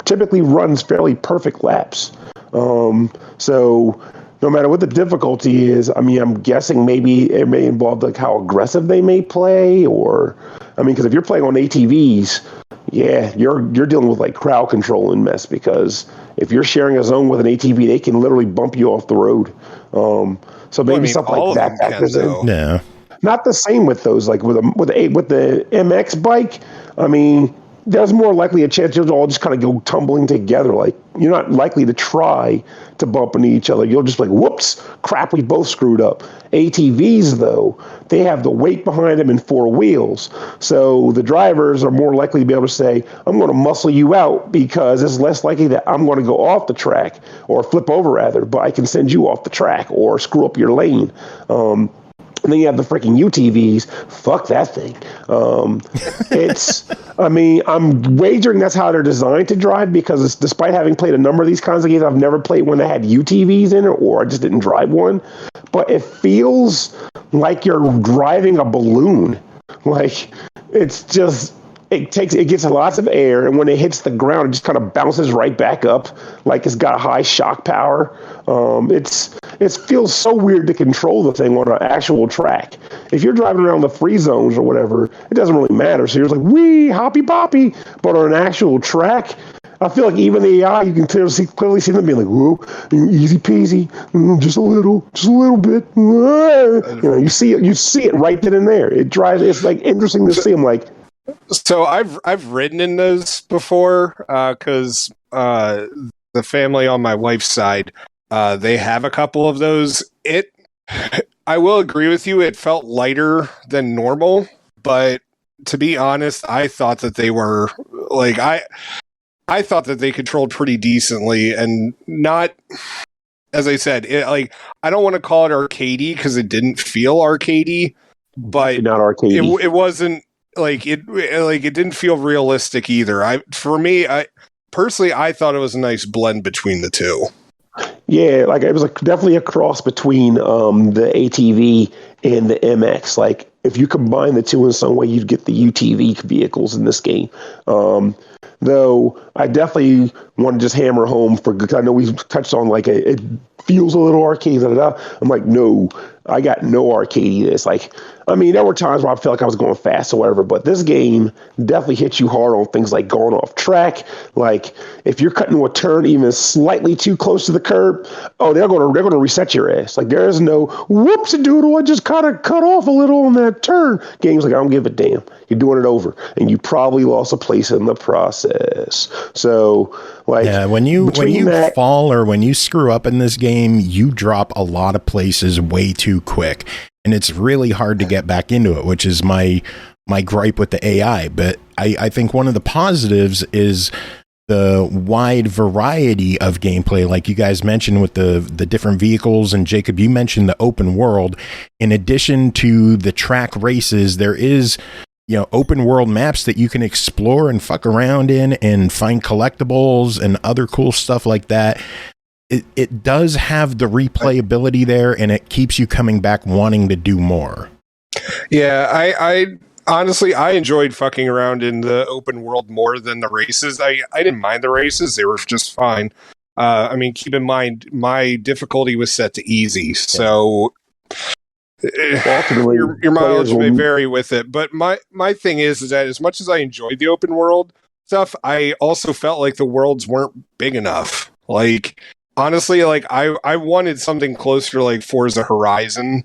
[SPEAKER 4] typically runs fairly perfect laps. So no matter what the difficulty is, I mean, I'm guessing maybe it may involve how aggressive they may play, or because if you're playing on ATVs, yeah, you're dealing with crowd control and mess, because if you're sharing a zone with an ATV, they can literally bump you off the road. So maybe something like that factors in.
[SPEAKER 6] Yeah,
[SPEAKER 4] not the same with those. With the MX bike, I mean, there's more likely a chance you'll all just kind of go tumbling together. You're not likely to try to bump into each other. You'll just whoops, crap, we both screwed up. ATVs, though, they have the weight behind them and four wheels. So the drivers are more likely to be able to say, I'm going to muscle you out because it's less likely that I'm going to go off the track or flip over, rather, but I can send you off the track or screw up your lane. And then you have the freaking UTVs. Fuck that thing. I'm wagering that's how they're designed to drive, because despite having played a number of these kinds of games, I've never played one that had UTVs in it, or I just didn't drive one. But it feels like you're driving a balloon. It gets lots of air, and when it hits the ground, it just kind of bounces right back up, it's got high shock power. It feels so weird to control the thing on an actual track. If you're driving around the free zones or whatever, it doesn't really matter. So you're wee, hoppy poppy. But on an actual track, I feel like even the AI, you can clearly see them being whoa, easy peasy, just a little bit. You see it right then and there. It drives. It's interesting to see them
[SPEAKER 5] So I've ridden in those before, because the family on my wife's side, they have a couple of those. I will agree with you, it felt lighter than normal, but to be honest, I thought that they were I thought that they controlled pretty decently, and not, as I said, I don't want to call it arcadey because it didn't feel arcadey, but
[SPEAKER 4] not arcadey.
[SPEAKER 5] It wasn't it didn't feel realistic either. I personally thought it was a nice blend between the two.
[SPEAKER 4] Yeah, it was definitely a cross between the ATV and the MX. If you combine the two in some way, you'd get the UTV vehicles in this game. Though I definitely want to just hammer home because I know we touched on it feels a little arcade. I'm no, I got no arcadiness. Like, I mean, there were times where I felt like I was going fast or whatever, but this game definitely hits you hard on things like going off track. Like, if you're cutting a turn even slightly too close to the curb, they're gonna reset your ass. Like, there is no whoops-a-doodle, I just kind of cut off a little on that turn. Game's like, I don't give a damn. You're doing it over, and you probably lost a place in the process. So, like,
[SPEAKER 6] yeah, when you fall or when you screw up in this game, you drop a lot of places way too quick, and it's really hard to get back into it, which is my gripe with the AI. But I think one of the positives is the wide variety of gameplay, like you guys mentioned with the different vehicles, and Jacob, you mentioned the open world. In addition to the track races, there is open world maps that you can explore and fuck around in and find collectibles and other cool stuff like that. It does have the replayability there, and it keeps you coming back wanting to do more.
[SPEAKER 5] Yeah, I honestly, I enjoyed fucking around in the open world more than the races. I didn't mind the races. They were just fine. I mean, keep in mind, my difficulty was set to easy, so your mileage may vary with it. But my thing is that as much as I enjoyed the open world stuff, I also felt like the worlds weren't big enough. Like, honestly, like I wanted something closer to like Forza Horizon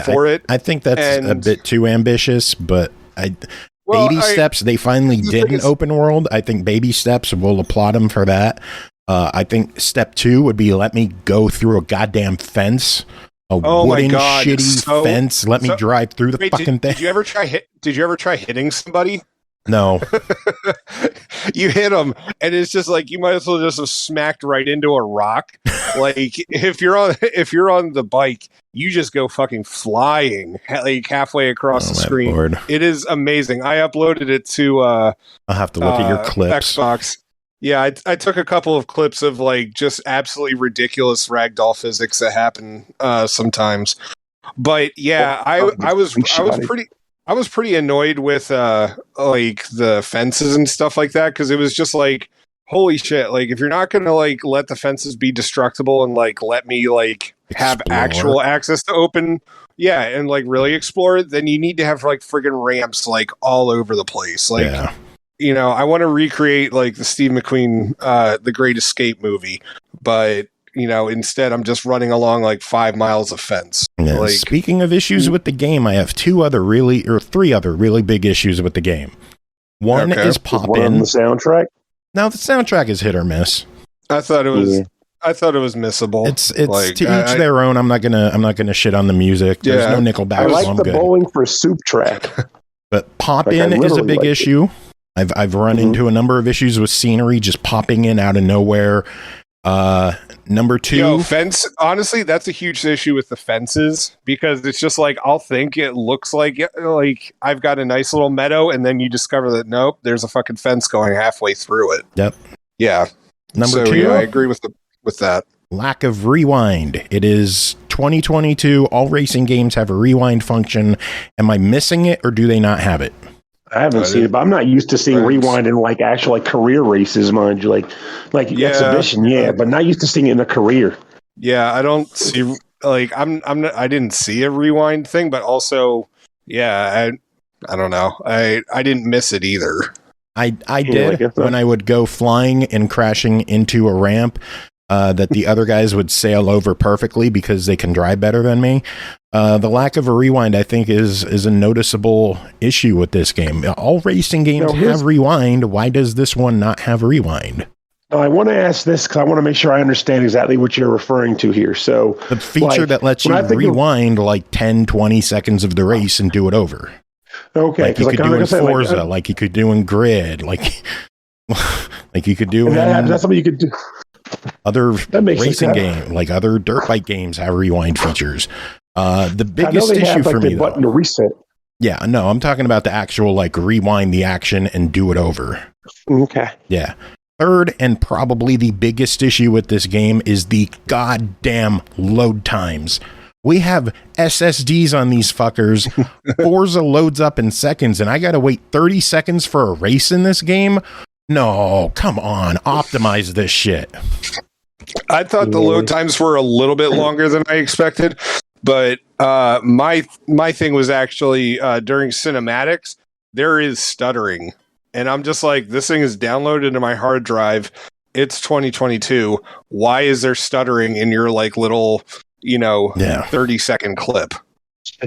[SPEAKER 5] for it.
[SPEAKER 6] I think that's a bit too ambitious, but baby steps, they finally did an open world. I think baby steps, we'll applaud them for that. I think step 2 would be let me go through a goddamn fence. Wooden shitty fence. Let me drive through the fucking thing.
[SPEAKER 5] Did you ever try hitting somebody?
[SPEAKER 6] No.
[SPEAKER 5] You hit them, and it's just like you might as well just have smacked right into a rock. Like if you're on the bike, you just go fucking flying like halfway across the screen.
[SPEAKER 6] Lord.
[SPEAKER 5] It is amazing. I uploaded it to
[SPEAKER 6] I'll have to look at your clips.
[SPEAKER 5] Xbox. Yeah, I took a couple of clips of like just absolutely ridiculous ragdoll physics that happen sometimes. But yeah, I was pretty annoyed with like the fences and stuff like that, because it was just like, holy shit, like if you're not gonna like let the fences be destructible and like let me like have actual access to open and like really explore it, then you need to have like friggin' ramps like all over the place. Like I want to recreate like the Steve McQueen The Great Escape movie, but instead I'm just running along like 5 miles of fence.
[SPEAKER 6] Yeah,
[SPEAKER 5] like,
[SPEAKER 6] speaking of issues with the game, I have 3 other really big issues with the game. One is pop-in.
[SPEAKER 4] The soundtrack?
[SPEAKER 6] Now the soundtrack is hit or miss.
[SPEAKER 5] I thought it was missable.
[SPEAKER 6] It's like, to each their own. I'm not gonna shit on the music. There's no Nickelback.
[SPEAKER 4] I like the
[SPEAKER 6] good.
[SPEAKER 4] Bowling for Soup track.
[SPEAKER 6] But pop-in is a big issue. I've run into a number of issues with scenery just popping in out of nowhere. Number 2,
[SPEAKER 5] fence. Honestly, that's a huge issue with the fences, because it's just like I'll think it looks like I've got a nice little meadow, and then you discover that nope, there's a fucking fence going halfway through it.
[SPEAKER 6] Yep.
[SPEAKER 5] Yeah.
[SPEAKER 6] Number 2,
[SPEAKER 5] yeah, I agree with that.
[SPEAKER 6] Lack of rewind. It is 2022. All racing games have a rewind function. Am I missing it, or do they not have it?
[SPEAKER 4] I haven't seen it, but I'm not used to seeing rewind in like actual like career races, mind you, like exhibition, but not used to seeing it in a career.
[SPEAKER 5] Yeah, I don't see like I didn't see a rewind thing, but also, I don't know. I didn't miss it either.
[SPEAKER 6] I did when I would go flying and crashing into a ramp that the other guys would sail over perfectly because they can drive better than me. The lack of a rewind, I think, is a noticeable issue with this game. All racing games have rewind. Why does this one not have rewind?
[SPEAKER 4] I want to ask this because I want to make sure I understand exactly what you're referring to here. So
[SPEAKER 6] the feature that lets you rewind like 10, 20 seconds of the race and do it over.
[SPEAKER 4] Okay.
[SPEAKER 6] Like you could do in Forza, like you could do in Grid, like you could do in...
[SPEAKER 4] That's something you could do.
[SPEAKER 6] Other racing game, like other dirt bike games, have rewind features. The biggest issue for me,
[SPEAKER 4] button to reset.
[SPEAKER 6] Yeah, no, I'm talking about the actual like rewind the action and do it over.
[SPEAKER 4] Okay.
[SPEAKER 6] Yeah. Third, and probably the biggest issue with this game, is the goddamn load times. We have SSDs on these fuckers. Forza loads up in seconds, and I gotta wait 30 seconds for a race in this game. No, come on, optimize this shit.
[SPEAKER 5] I thought the load times were a little bit longer than I expected. But my thing was actually during cinematics, there is stuttering. And I'm just like, this thing is downloaded into my hard drive. It's 2022. Why is there stuttering in your like little, 30-second clip?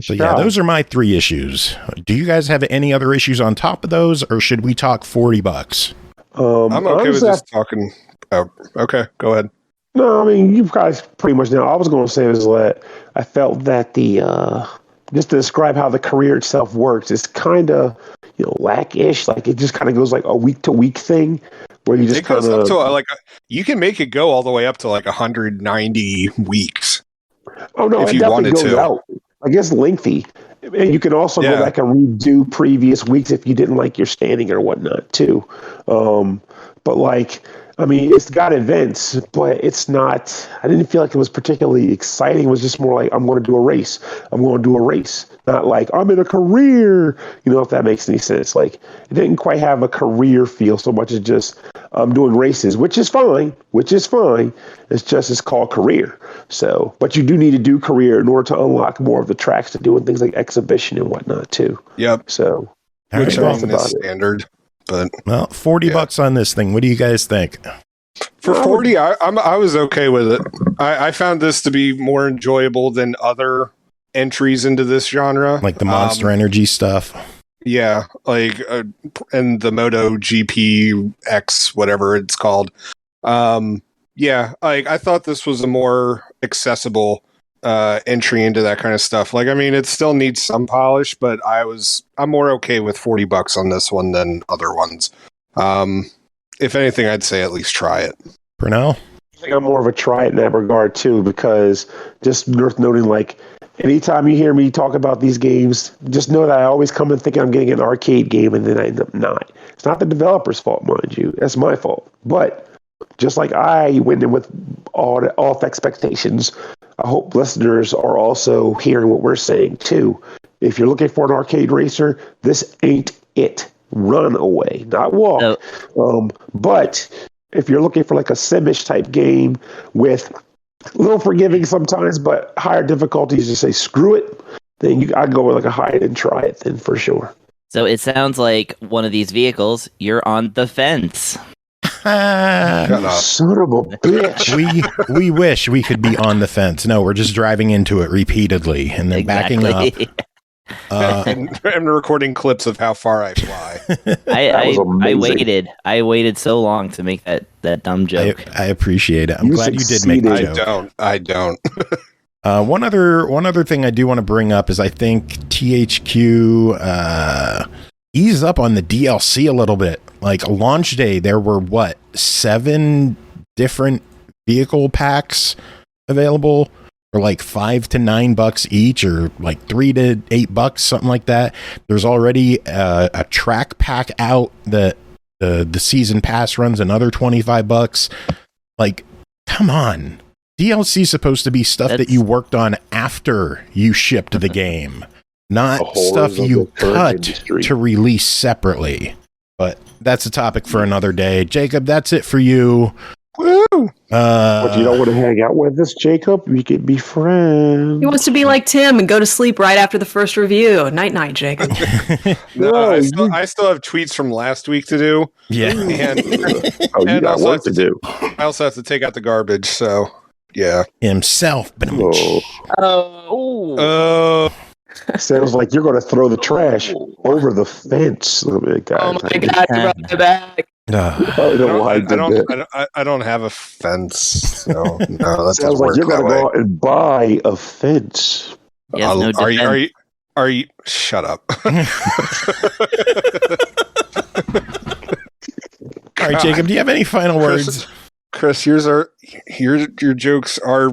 [SPEAKER 6] So yeah, those are my 3 issues. Do you guys have any other issues on top of those, or should we talk $40?
[SPEAKER 5] I'm okay with just talking. Oh, okay, go ahead.
[SPEAKER 4] No, I mean, you guys pretty much know. I was going to say is that I felt that the just to describe how the career itself works, it's kind of whack-ish. Like it just kind of goes like a week-to-week thing where you just
[SPEAKER 5] it goes up to you can make it go all the way up to like 190 weeks.
[SPEAKER 4] Oh no,
[SPEAKER 5] if
[SPEAKER 4] it
[SPEAKER 5] you
[SPEAKER 4] definitely
[SPEAKER 5] wanted
[SPEAKER 4] goes
[SPEAKER 5] to.
[SPEAKER 4] out. I guess lengthy. And you can also go back and redo previous weeks if you didn't like your standing or whatnot too. But like, I mean, it's got events, but it's not. I didn't feel like it was particularly exciting. It was just more like I'm going to do a race. I'm going to do a race. Not like I'm in a career. If that makes any sense. Like it didn't quite have a career feel so much as just I'm doing races, which is fine. It's called career. So, but you do need to do career in order to unlock more of the tracks to do and things like exhibition and whatnot too.
[SPEAKER 5] Yep.
[SPEAKER 4] So,
[SPEAKER 5] which is standard. But
[SPEAKER 6] well, $40 on this thing. What do you guys think?
[SPEAKER 5] For 40, I was okay with it. I found this to be more enjoyable than other entries into this genre,
[SPEAKER 6] like the Monster Energy stuff.
[SPEAKER 5] Yeah, like and the Moto GP X, whatever it's called. Yeah, like I thought this was a more accessible entry into that kind of stuff. Like, I mean, it still needs some polish, but I'm more okay with $40 on this one than other ones. If anything, I'd say at least try it.
[SPEAKER 6] Pernell?
[SPEAKER 4] I think I'm more of a try it in that regard too, because just worth noting, like, anytime you hear me talk about these games, just know that I always come in thinking I'm getting an arcade game, and then I end up not. It's not the developer's fault, mind you. That's my fault. But just like I went in with off expectations, I hope listeners are also hearing what we're saying too. If you're looking for an arcade racer, this ain't it. Run away, not walk. But if you're looking for like a sim-ish type game with a little forgiving sometimes, but higher difficulties, to say screw it, then I'd go with like a hide and try it then for sure.
[SPEAKER 2] So it sounds like one of these vehicles, you're on the fence.
[SPEAKER 4] Son of a bitch.
[SPEAKER 6] We wish we could be on the fence. No, we're just driving into it repeatedly and then backing up.
[SPEAKER 5] And recording clips of how far I fly.
[SPEAKER 2] I waited so long to make that dumb joke.
[SPEAKER 6] I appreciate it. I'm glad you did make the joke.
[SPEAKER 5] I don't.
[SPEAKER 6] One other thing I do want to bring up is I think THQ eased up on the DLC a little bit. Like launch day, there were 7 different vehicle packs available for like $5 to $9 each, or like $3 to $8, something like that. There's already a track pack out that the season pass runs another $25. Like, come on. DLC is supposed to be stuff that you worked on after you shipped the game, not stuff you cut to release separately. But that's a topic for another day. Jacob, that's it for you.
[SPEAKER 4] Woo! But you don't want to hang out with us, Jacob? We could be friends.
[SPEAKER 3] He wants to be like Tim and go to sleep right after the first review. Night, Jacob.
[SPEAKER 5] I still have tweets from last week to do.
[SPEAKER 6] Yeah.
[SPEAKER 5] And
[SPEAKER 4] you got work to do.
[SPEAKER 5] I also have to take out the garbage, so yeah.
[SPEAKER 6] Himself.
[SPEAKER 4] Sounds like you're going to throw the trash over the fence.
[SPEAKER 3] Oh my God, you brought it back.
[SPEAKER 5] I don't have a fence. So no, that
[SPEAKER 4] sounds like you're going to go out and buy a fence.
[SPEAKER 2] Yes,
[SPEAKER 5] are you? Shut up.
[SPEAKER 6] All right, Jacob. Do you have any final words?
[SPEAKER 5] Chris, your jokes are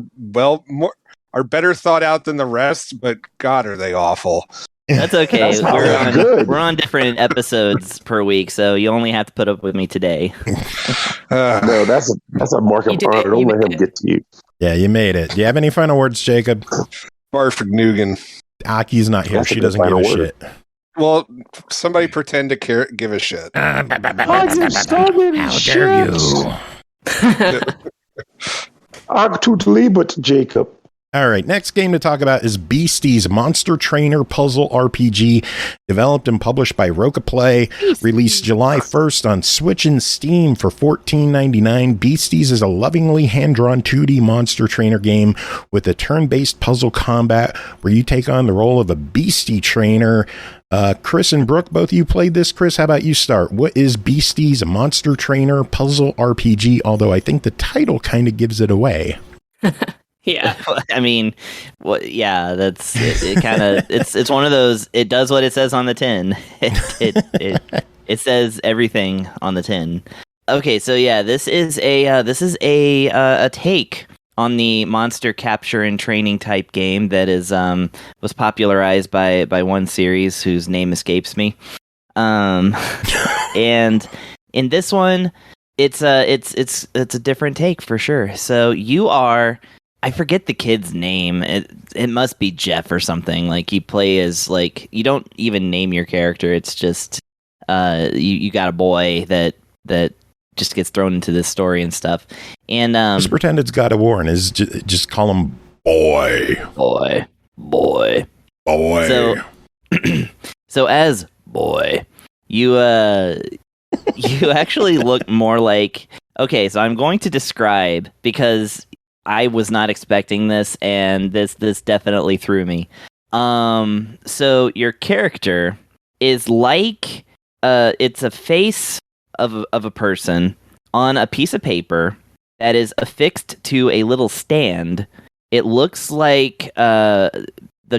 [SPEAKER 5] are better thought out than the rest, but God, are they awful.
[SPEAKER 2] That's okay. We're on different episodes per week, so you only have to put up with me today.
[SPEAKER 4] No, that's a mark of honor. Don't let him get to you.
[SPEAKER 6] Yeah, you made it. Do you have any final words, Jacob?
[SPEAKER 5] Barfagnugan.
[SPEAKER 6] Aki's not here. She doesn't give a shit.
[SPEAKER 5] Well, somebody pretend to give a shit.
[SPEAKER 6] How dare you?
[SPEAKER 4] Ach tut liebet, Jacob.
[SPEAKER 6] All right, next game to talk about is Beasties Monster Trainer Puzzle RPG, developed and published by rokaplay, released July 1st on Switch and Steam for $14.99. Beasties is a lovingly hand-drawn 2D monster trainer game with a turn-based puzzle combat where you take on the role of a beastie trainer. Chris and Brooke, both of you played this. Chris, how about you start? What is Beasties Monster Trainer Puzzle RPG? Although I think the title kind of gives it away.
[SPEAKER 3] Yeah.
[SPEAKER 2] I mean, yeah, that's it kind of it's one of those, it does what it says on the tin. It says everything on the tin. Okay, so yeah, this is a take on the monster capture and training type game that is was popularized by one series whose name escapes me. And in this one, it's a different take for sure. So you are, I forget the kid's name. It must be Jeff or something. Like, you play as, like, you don't even name your character. It's just you got a boy that just gets thrown into this story and stuff. And
[SPEAKER 6] just pretend it's God of War and just call him boy.
[SPEAKER 2] So as boy, you actually look more like, okay, so I'm going to describe, because I was not expecting this, and this definitely threw me. So your character is like, it's a face of a person on a piece of paper that is affixed to a little stand. It looks like the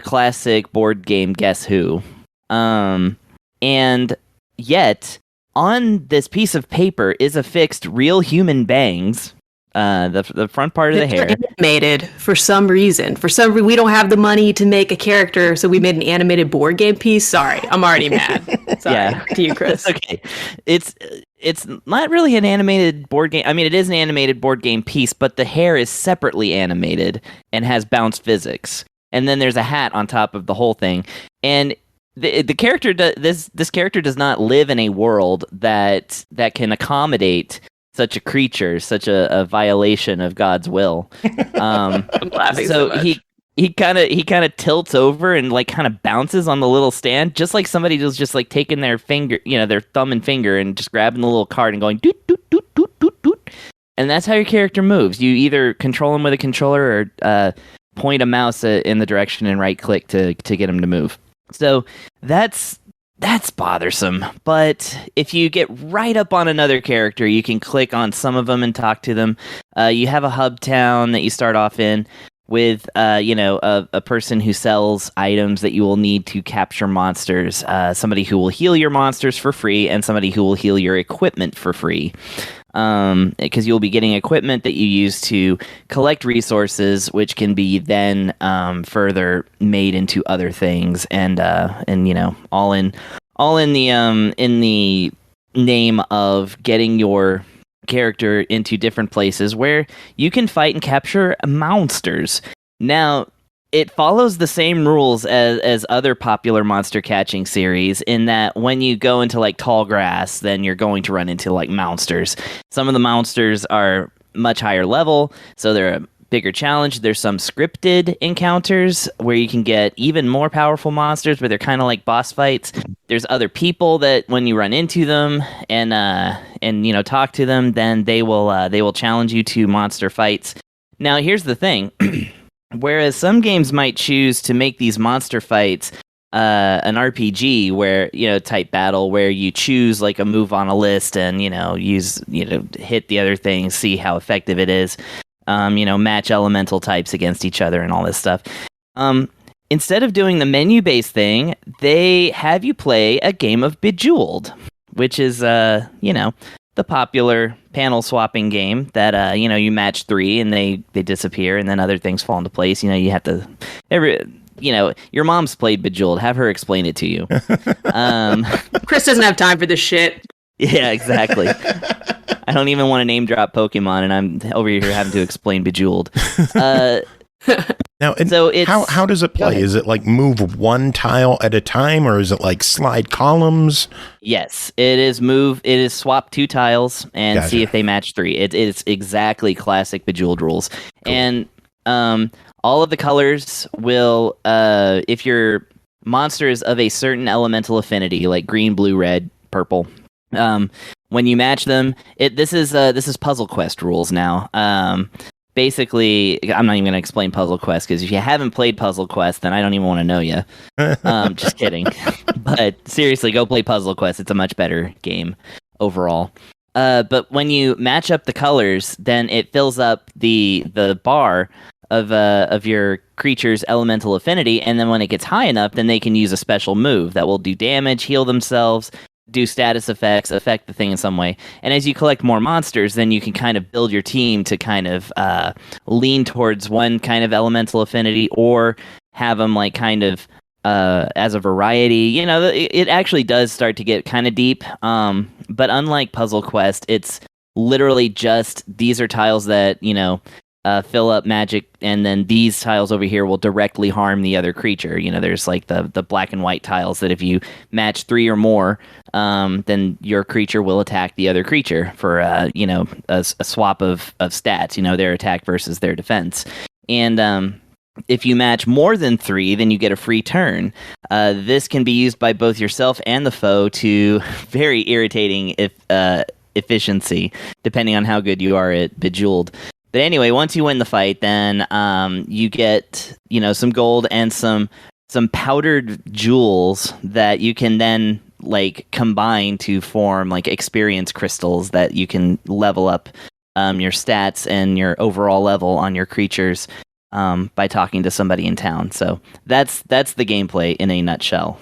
[SPEAKER 2] classic board game Guess Who. And yet, on this piece of paper is affixed real human bangs. The front part of the hair.
[SPEAKER 3] Animated for some reason. We don't have the money to make a character, so we made an animated board game piece. Sorry, I'm already mad. Sorry. Yeah. To you, Chris.
[SPEAKER 2] Okay. It's not really an animated board game. I mean, it is an animated board game piece, but the hair is separately animated and has bounce physics. And then there's a hat on top of the whole thing. And the character this character does not live in a world that can accommodate such a creature, such a violation of God's will.
[SPEAKER 3] I'm laughing so much.
[SPEAKER 2] He kind of tilts over and like kind of bounces on the little stand, just like somebody was just like taking their finger, their thumb and finger, and just grabbing the little card and going doot doot doot doot doot doot. And that's how your character moves. You either control him with a controller or point a mouse in the direction and right click to get him to move. So that's bothersome, but if you get right up on another character, you can click on some of them and talk to them. You have a hub town that you start off in with, a person who sells items that you will need to capture monsters, somebody who will heal your monsters for free, and somebody who will heal your equipment for free. Because you'll be getting equipment that you use to collect resources, which can be then further made into other things, and all in the name of getting your character into different places where you can fight and capture monsters. Now, it follows the same rules as other popular monster catching series, in that when you go into like tall grass, then you're going to run into like monsters. Some of the monsters are much higher level, so they're a bigger challenge. There's some scripted encounters where you can get even more powerful monsters, where they're kind of like boss fights. There's other people that when you run into them and talk to them, then they will challenge you to monster fights. Now, here's the thing. Whereas some games might choose to make these monster fights an RPG where, type battle, where you choose like a move on a list and, hit the other thing, see how effective it is, match elemental types against each other and all this stuff. Instead of doing the menu-based thing, they have you play a game of Bejeweled, which is, the popular panel swapping game that you match 3 and they disappear, and then other things fall into place. You have to your mom's played Bejeweled. Have her explain it to you.
[SPEAKER 3] Chris doesn't have time for this shit.
[SPEAKER 2] Yeah, exactly. I don't even want to name drop Pokemon, and I'm over here having to explain Bejeweled.
[SPEAKER 6] Now, so it's, how does it play? Is it like move one tile at a time, or is it like slide columns?
[SPEAKER 2] Yes, it is move. It is swap 2 tiles and
[SPEAKER 6] Gotcha.
[SPEAKER 2] See if they match 3. It is exactly classic Bejeweled rules. Cool. And All of the colors will, if your monster is of a certain elemental affinity, like green, blue, red, purple, when you match them, this is Puzzle Quest rules now. Basically, I'm not even going to explain Puzzle Quest, because if you haven't played Puzzle Quest, then I don't even want to know you. Just kidding. But seriously, go play Puzzle Quest. It's a much better game overall. But when you match up the colors, then it fills up the bar of your creature's elemental affinity, and then when it gets high enough, then they can use a special move that will do damage, heal themselves, do status effects, affect the thing in some way. And as you collect more monsters, then you can kind of build your team to kind of lean towards one kind of elemental affinity, or have them like kind of as a variety. You know, it actually does start to get kind of deep. But unlike Puzzle Quest, it's literally just, these are tiles that, you know, fill up magic, and then these tiles over here will directly harm the other creature. You know, there's like the black and white tiles that if you match 3 or more, then your creature will attack the other creature for, you know, a swap of stats, you know, their attack versus their defense. And if you match more than 3, then you get a free turn. This can be used by both yourself and the foe to very irritating efficiency, depending on how good you are at Bejeweled. But anyway, once you win the fight, then you get, you know, some gold and some powdered jewels that you can then like combine to form like experience crystals that you can level up your stats and your overall level on your creatures by talking to somebody in town. So that's the gameplay in a nutshell.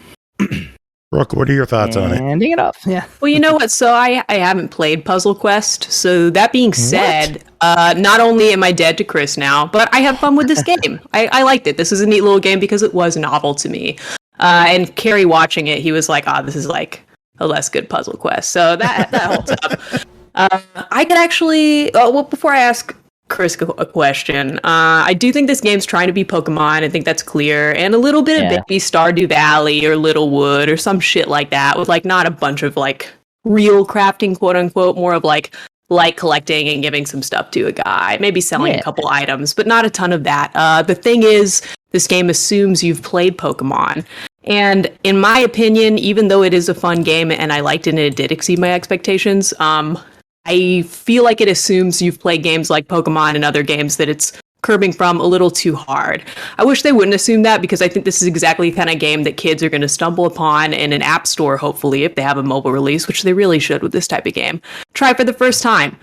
[SPEAKER 6] Brooke, what are your thoughts on it?
[SPEAKER 2] Handing it off. Yeah.
[SPEAKER 3] Well, you know what? So I haven't played Puzzle Quest. So that being said, not only am I dead to Chris now, but I have fun with this game. I liked it. This is a neat little game because it was novel to me. And Carrie watching it, he was like, this is like a less good Puzzle Quest. So that holds up. I could actually, well, before I ask Chris a question, I do think this game's trying to be Pokemon. I think that's clear, and a little bit of maybe Stardew Valley or Littlewood or some shit like that, with like not a bunch of like real crafting, quote unquote, more of like light collecting and giving some stuff to a guy, maybe selling a couple items, but not a ton of that. The thing is, this game assumes you've played Pokemon. And in my opinion, even though it is a fun game and I liked it and it did exceed my expectations, I feel like it assumes you've played games like Pokemon and other games that it's curbing from a little too hard. I wish they wouldn't assume that, because I think this is exactly the kind of game that kids are going to stumble upon in an app store, hopefully, if they have a mobile release, which they really should with this type of game. Try for the first time.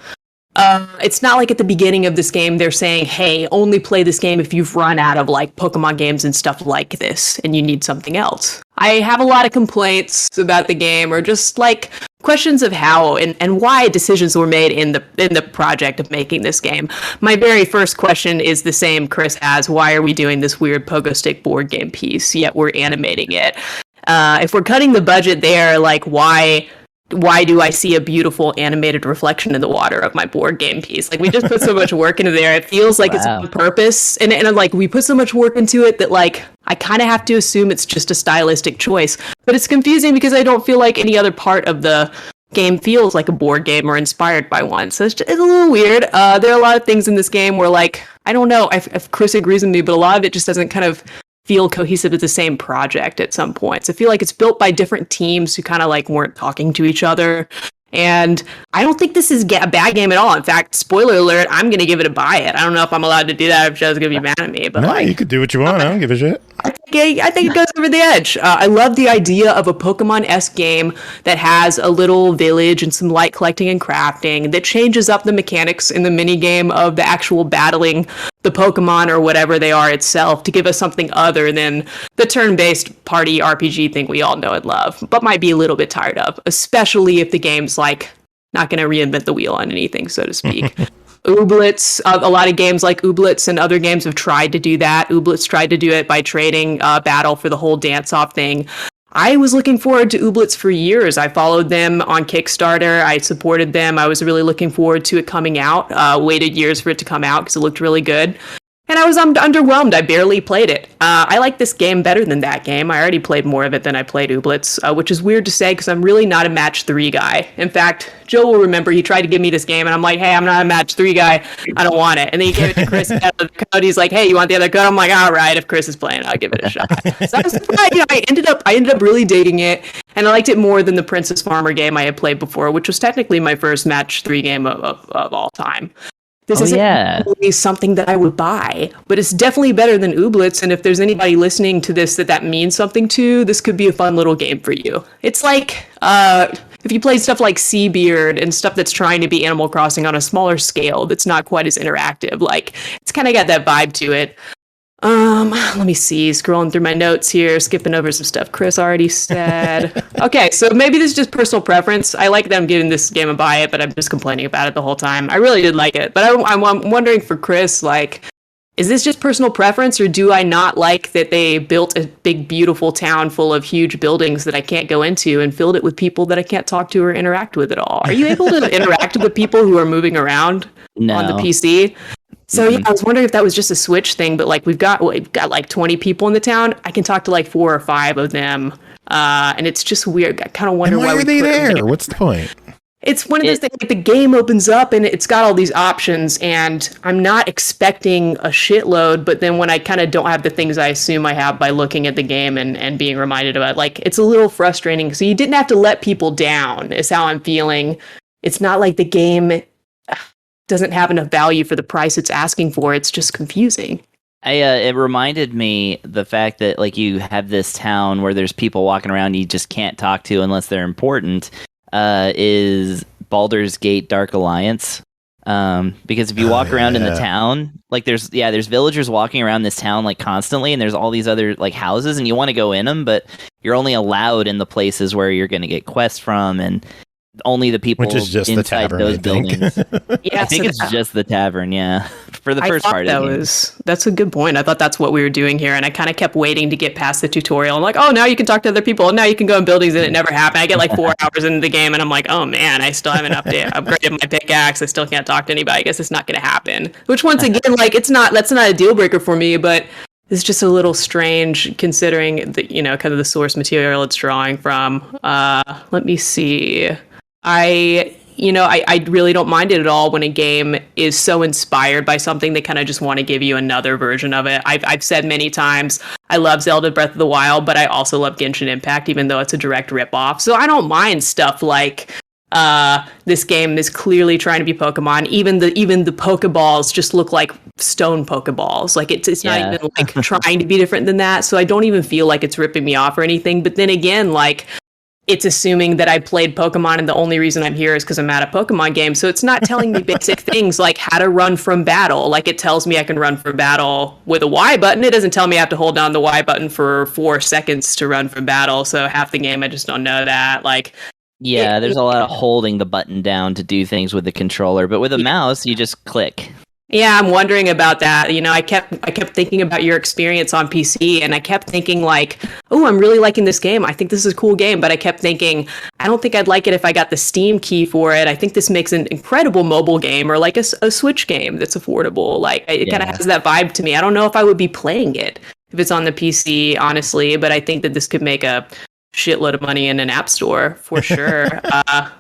[SPEAKER 3] It's not like at the beginning of this game they're saying, hey, only play this game if you've run out of like Pokemon games and stuff like this and you need something else. I have a lot of complaints about the game, or just like questions of how and why decisions were made in the project of making this game. My very first question is the same Chris has. Why are we doing this weird pogo stick board game piece, yet we're animating it? If we're cutting the budget there, like why do I see a beautiful animated reflection in the water of my board game piece? Like, we just put so much work into there. It feels like it's on purpose. And like, we put so much work into it that, like, I kind of have to assume it's just a stylistic choice. But it's confusing because I don't feel like any other part of the game feels like a board game or inspired by one. So it's a little weird. There are a lot of things in this game where, like, I don't know if Chris agrees with me, but a lot of it just doesn't kind of feel cohesive as the same project at some points. I feel like it's built by different teams who kind of like weren't talking to each other. And I don't think this is a bad game at all. In fact, spoiler alert, I'm going to give it a buy it. I don't know if I'm allowed to do that, if Joe's going to be mad at me. But
[SPEAKER 6] no, you could do what you want. I don't give a shit.
[SPEAKER 3] I think it goes over the edge. I love the idea of a Pokemon-esque game that has a little village and some light collecting and crafting that changes up the mechanics in the minigame of the actual battling the Pokemon or whatever they are itself to give us something other than the turn-based party RPG thing we all know and love, but might be a little bit tired of, especially if the game's like not going to reinvent the wheel on anything, so to speak. Ooblets, a lot of games like Ooblets and other games have tried to do that. Ooblets tried to do it by trading battle for the whole dance-off thing. I was looking forward to Ooblets for years. I followed them on Kickstarter. I supported them. I was really looking forward to it coming out. Waited years for it to come out because it looked really good. And I was underwhelmed. I barely played it. I like this game better than that game. I already played more of it than I played Ooblets, which is weird to say because I'm really not a match 3 guy. In fact, Joe will remember he tried to give me this game, and I'm like, hey, I'm not a match 3 guy. I don't want it. And then he gave it to Chris out of the code. He's like, hey, you want the other code? I'm like, all right, if Chris is playing, I'll give it a shot. So I was surprised. I ended up really digging it, and I liked it more than the Princess Farmer game I had played before, which was technically my first match 3 game of all time. This isn't really something that I would buy, but it's definitely better than Ooblets. And if there's anybody listening to this that means something to, this could be a fun little game for you. It's like if you play stuff like Seabeard and stuff that's trying to be Animal Crossing on a smaller scale, that's not quite as interactive. Like, it's kind of got that vibe to it. Let me see, scrolling through my notes here, skipping over some stuff Chris already said. Okay, so maybe this is just personal preference. I like that I'm giving this game a buy it, but I'm just complaining about it the whole time. I really did like it, but I'm wondering for Chris, like, is this just personal preference, or do I not like that they built a big, beautiful town full of huge buildings that I can't go into and filled it with people that I can't talk to or interact with at all? Are you able to interact with the people who are moving around on the PC? So yeah, I was wondering if that was just a Switch thing, but like we've got like 20 people in the town. I can talk to like 4 or 5 of them, and it's just weird. I kind of wonder
[SPEAKER 6] why are they there? What's the point?
[SPEAKER 3] It's one of those things. Like, the game opens up and it's got all these options, and I'm not expecting a shitload. But then when I kind of don't have the things I assume I have by looking at the game and being reminded about it, like, it's a little frustrating. So you didn't have to let people down, is how I'm feeling. It's not like the game doesn't have enough value for the price it's asking for. It's just confusing.
[SPEAKER 2] It reminded me the fact that, like, you have this town where there's people walking around you just can't talk to unless they're important. Is Baldur's Gate Dark Alliance. Because if you walk around in the town, like, there's villagers walking around this town like constantly, and there's all these other like houses, and you want to go in them, but you're only allowed in the places where you're going to get quests from, and only the people,
[SPEAKER 6] which is just
[SPEAKER 2] inside
[SPEAKER 6] the tavern,
[SPEAKER 2] those buildings.
[SPEAKER 3] Yeah,
[SPEAKER 2] I think it's just the tavern. Yeah, for the first part of it.
[SPEAKER 3] That's a good point. I thought that's what we were doing here, and I kind of kept waiting to get past the tutorial. I'm like, oh, now you can talk to other people. Now you can go in buildings, and it never happened. I get like 4 hours into the game, and I'm like, oh man, I still haven't upgraded my pickaxe. I still can't talk to anybody. I guess it's not going to happen. Which, once again, like, that's not a deal breaker for me, but it's just a little strange considering the, kind of the source material it's drawing from. Let me see. I really don't mind it at all when a game is so inspired by something they kind of just want to give you another version of it. I've said many times I love Zelda Breath of the Wild, but I also love Genshin Impact, even though it's a direct ripoff. So I don't mind stuff like this game is clearly trying to be Pokemon. Even the Pokeballs just look like stone Pokeballs. Like, it's not even like trying to be different than that. So I don't even feel like it's ripping me off or anything. But then again, like, it's assuming that I played Pokemon and the only reason I'm here is because I'm at a Pokemon game. So it's not telling me basic things like how to run from battle. Like, it tells me I can run from battle with a Y button. It doesn't tell me I have to hold down the Y button for 4 seconds to run from battle. So half the game, I just don't know that. Like,
[SPEAKER 2] yeah, there's a lot of holding the button down to do things with the controller, but with a mouse, you just click.
[SPEAKER 3] Yeah, I'm wondering about that. I kept thinking about your experience on PC, and I kept thinking like, oh, I'm really liking this game. I think this is a cool game, but I kept thinking, I don't think I'd like it if I got the Steam key for it. I think this makes an incredible mobile game, or like a Switch game that's affordable. Like, it kind of has that vibe to me. I don't know if I would be playing it if it's on the PC, honestly, but I think that this could make a shitload of money in an app store for sure.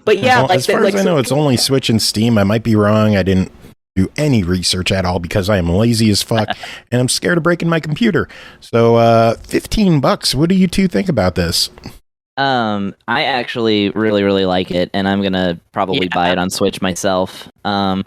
[SPEAKER 3] But yeah,
[SPEAKER 6] well, as far as I know, it's only Switch and Steam. I might be wrong. I didn't do any research at all because I am lazy as fuck and I'm scared of breaking my computer. So $15. What do you two think about this?
[SPEAKER 2] I actually really, really like it, and I'm gonna probably buy it on Switch myself. The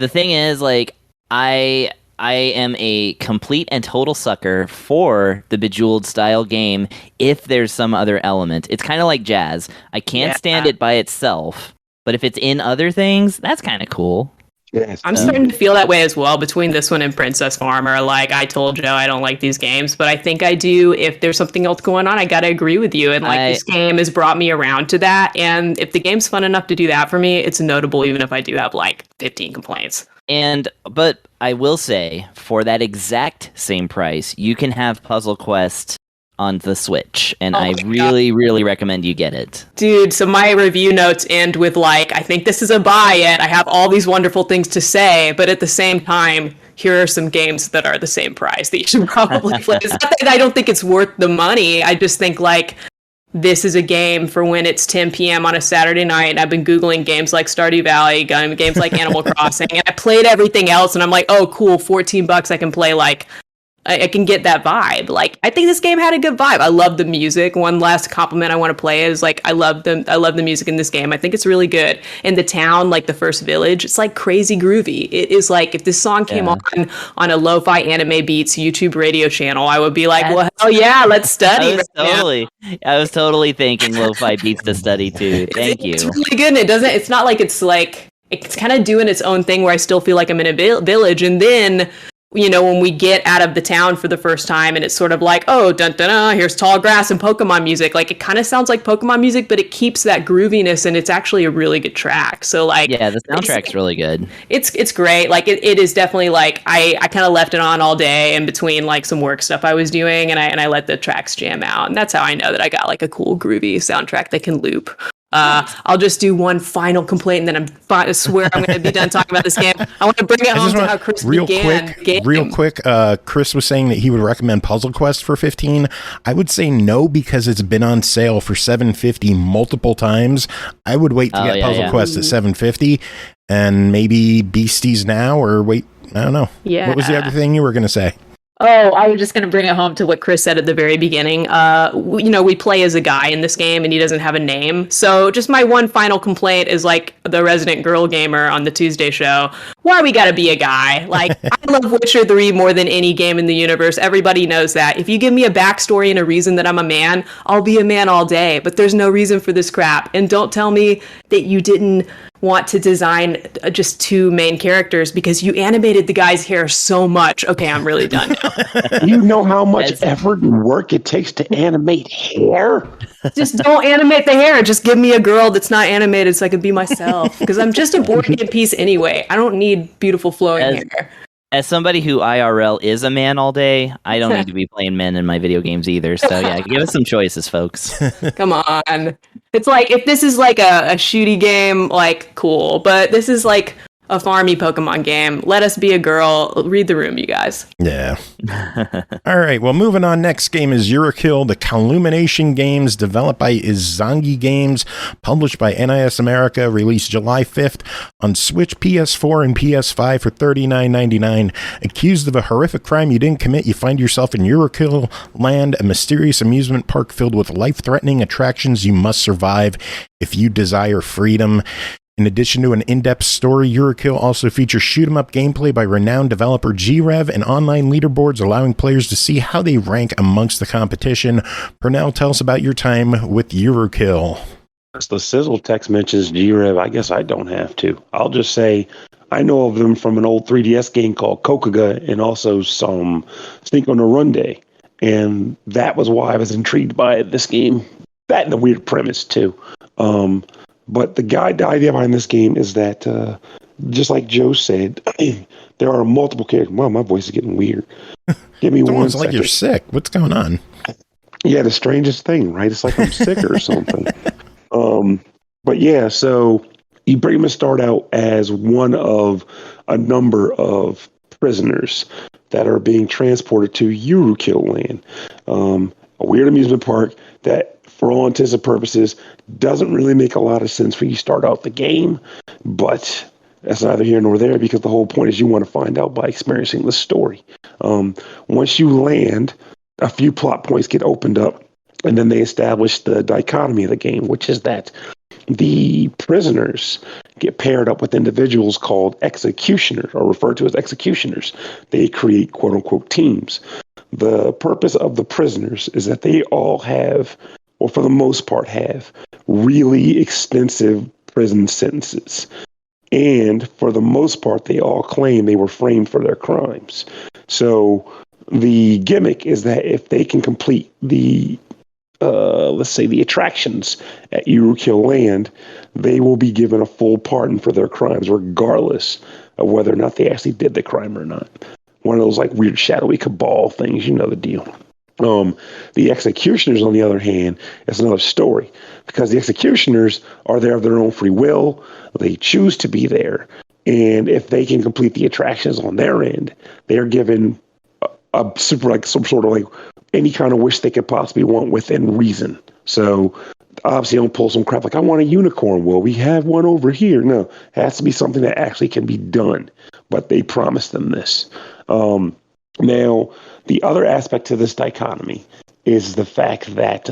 [SPEAKER 2] thing is, like, I am a complete and total sucker for the Bejeweled style game if there's some other element. It's kind of like jazz. I can't stand it by itself, but if it's in other things, that's kind of cool.
[SPEAKER 4] Yes.
[SPEAKER 3] I'm starting to feel that way as well between this one and Princess Farmer. Like, I told Joe I don't like these games, but I think I do. If there's something else going on, I gotta agree with you. And like, this game has brought me around to that. And if the game's fun enough to do that for me, it's notable, even if I do have like 15 complaints.
[SPEAKER 2] But I will say, for that exact same price, you can have Puzzle Quest on the Switch, and I really, really recommend you get it.
[SPEAKER 3] Dude, so my review notes end with like, I think this is a buy it. I have all these wonderful things to say, but at the same time, here are some games that are the same price that you should probably play. It's not that I don't think it's worth the money. I just think like this is a game for when it's 10 p.m. on a Saturday night. I've been Googling games like Stardew Valley, games like Animal Crossing, and I played everything else, and I'm like, oh, cool, $14 I can play, like, I can get that vibe. Like, I think this game had a good vibe. I love the music. One last compliment I want to play is like, I love the music in this game. I think it's really good. And the town, like the first village, it's like crazy groovy. It is like, if this song came on a lo-fi anime beats YouTube radio channel, I would be like, well, hell yeah, let's study.
[SPEAKER 2] I was totally thinking lo-fi beats to study too. Thank you.
[SPEAKER 3] It's really good. And it's not like it's kind of doing its own thing where I still feel like I'm in a village. And then, you know, when we get out of the town for the first time and it's sort of like, oh, dun dun dun, here's tall grass and Pokemon music. Like, it kind of sounds like Pokemon music, but it keeps that grooviness, and it's actually a really good track. So, like,
[SPEAKER 2] yeah, the soundtrack's really good.
[SPEAKER 3] It's great. Like, it is definitely like, I kind of left it on all day in between like some work stuff I was doing, and I let the tracks jam out, and that's how I know that I got like a cool groovy soundtrack that can loop. I'll just do one final complaint, and then I swear I'm going to be done talking about this game. I want to bring it home to how Chris began.
[SPEAKER 6] Real quick, Chris was saying that he would recommend Puzzle Quest for $15. I would say no, because it's been on sale for $7.50 multiple times. I would wait to get Puzzle Quest at $7.50, and maybe Beasties now, or wait, I don't know.
[SPEAKER 3] Yeah.
[SPEAKER 6] What was the other thing you were going to say?
[SPEAKER 3] Oh, I was just going to bring it home to what Chris said at the very beginning. We play as a guy in this game, and he doesn't have a name. So just my one final complaint is like the resident girl gamer on the Tuesday show. Why we got to be a guy? Like, I love Witcher 3 more than any game in the universe. Everybody knows that. If you give me a backstory and a reason that I'm a man, I'll be a man all day. But there's no reason for this crap. And don't tell me that you didn't want to design just two main characters because you animated the guy's hair so much. Okay, I'm really done now.
[SPEAKER 4] You know how much effort and work it takes to animate hair?
[SPEAKER 3] Just don't animate the hair. Just give me a girl that's not animated so I can be myself. Because I'm just a board game piece anyway. I don't need beautiful flowing hair.
[SPEAKER 2] As somebody who IRL is a man all day, I don't need to be playing men in my video games either. So yeah, give us some choices, folks.
[SPEAKER 3] Come on. It's like, if this is like a shooty game, like, cool. But this is like a farmy Pokemon game. Let us be a girl. Read the room, you guys.
[SPEAKER 6] Yeah. All right. Well, moving on. Next game is Yurukill, the Calumniation games, developed by IzanagiGames, published by NIS America, released July 5th on Switch, PS4, and PS5 for $39.99. Accused of a horrific crime you didn't commit, you find yourself in Yurukill land, a mysterious amusement park filled with life-threatening attractions you must survive if you desire freedom. In addition to an in-depth story, Yurukill also features shoot-'em-up gameplay by renowned developer G-Rev and online leaderboards allowing players to see how they rank amongst the competition. Pernell, tell us about your time with Yurukill.
[SPEAKER 4] The sizzle text mentions G-Rev. I guess I don't have to. I'll just say I know of them from an old 3DS game called Kokuga and also some Sneak on the Run Day. And that was why I was intrigued by this game. That and the weird premise, too. But the idea behind this game is that, just like Joe said, there are multiple characters. Wow, my voice is getting weird. Give me one second.
[SPEAKER 6] Like you're sick. What's going on?
[SPEAKER 4] Yeah, the strangest thing, right? It's like I'm sick or something. But yeah, so you pretty much start out as one of a number of prisoners that are being transported to Yurukill land, a weird amusement park that, for all intents and purposes, doesn't really make a lot of sense when you start out the game, but that's neither here nor there because the whole point is you want to find out by experiencing the story. Once you land, a few plot points get opened up, and then they establish the dichotomy of the game, which is that the prisoners get paired up with individuals called executioners, or referred to as executioners. They create quote-unquote teams. The purpose of the prisoners is that they all have, or for the most part have, really extensive prison sentences. And for the most part, they all claim they were framed for their crimes. So the gimmick is that if they can complete the, let's say, the attractions at Yurukill land, they will be given a full pardon for their crimes, regardless of whether or not they actually did the crime or not. One of those like weird shadowy cabal things, you know the deal. The executioners, on the other hand, is another story, because the executioners are there of their own free will. They choose to be there. And if they can complete the attractions on their end, they're given a super, like, some sort of, like, any kind of wish they could possibly want within reason. So obviously don't pull some crap like, I want a unicorn. Well, we have one over here. No, it has to be something that actually can be done. But they promised them this. Now, the other aspect to this dichotomy is the fact that,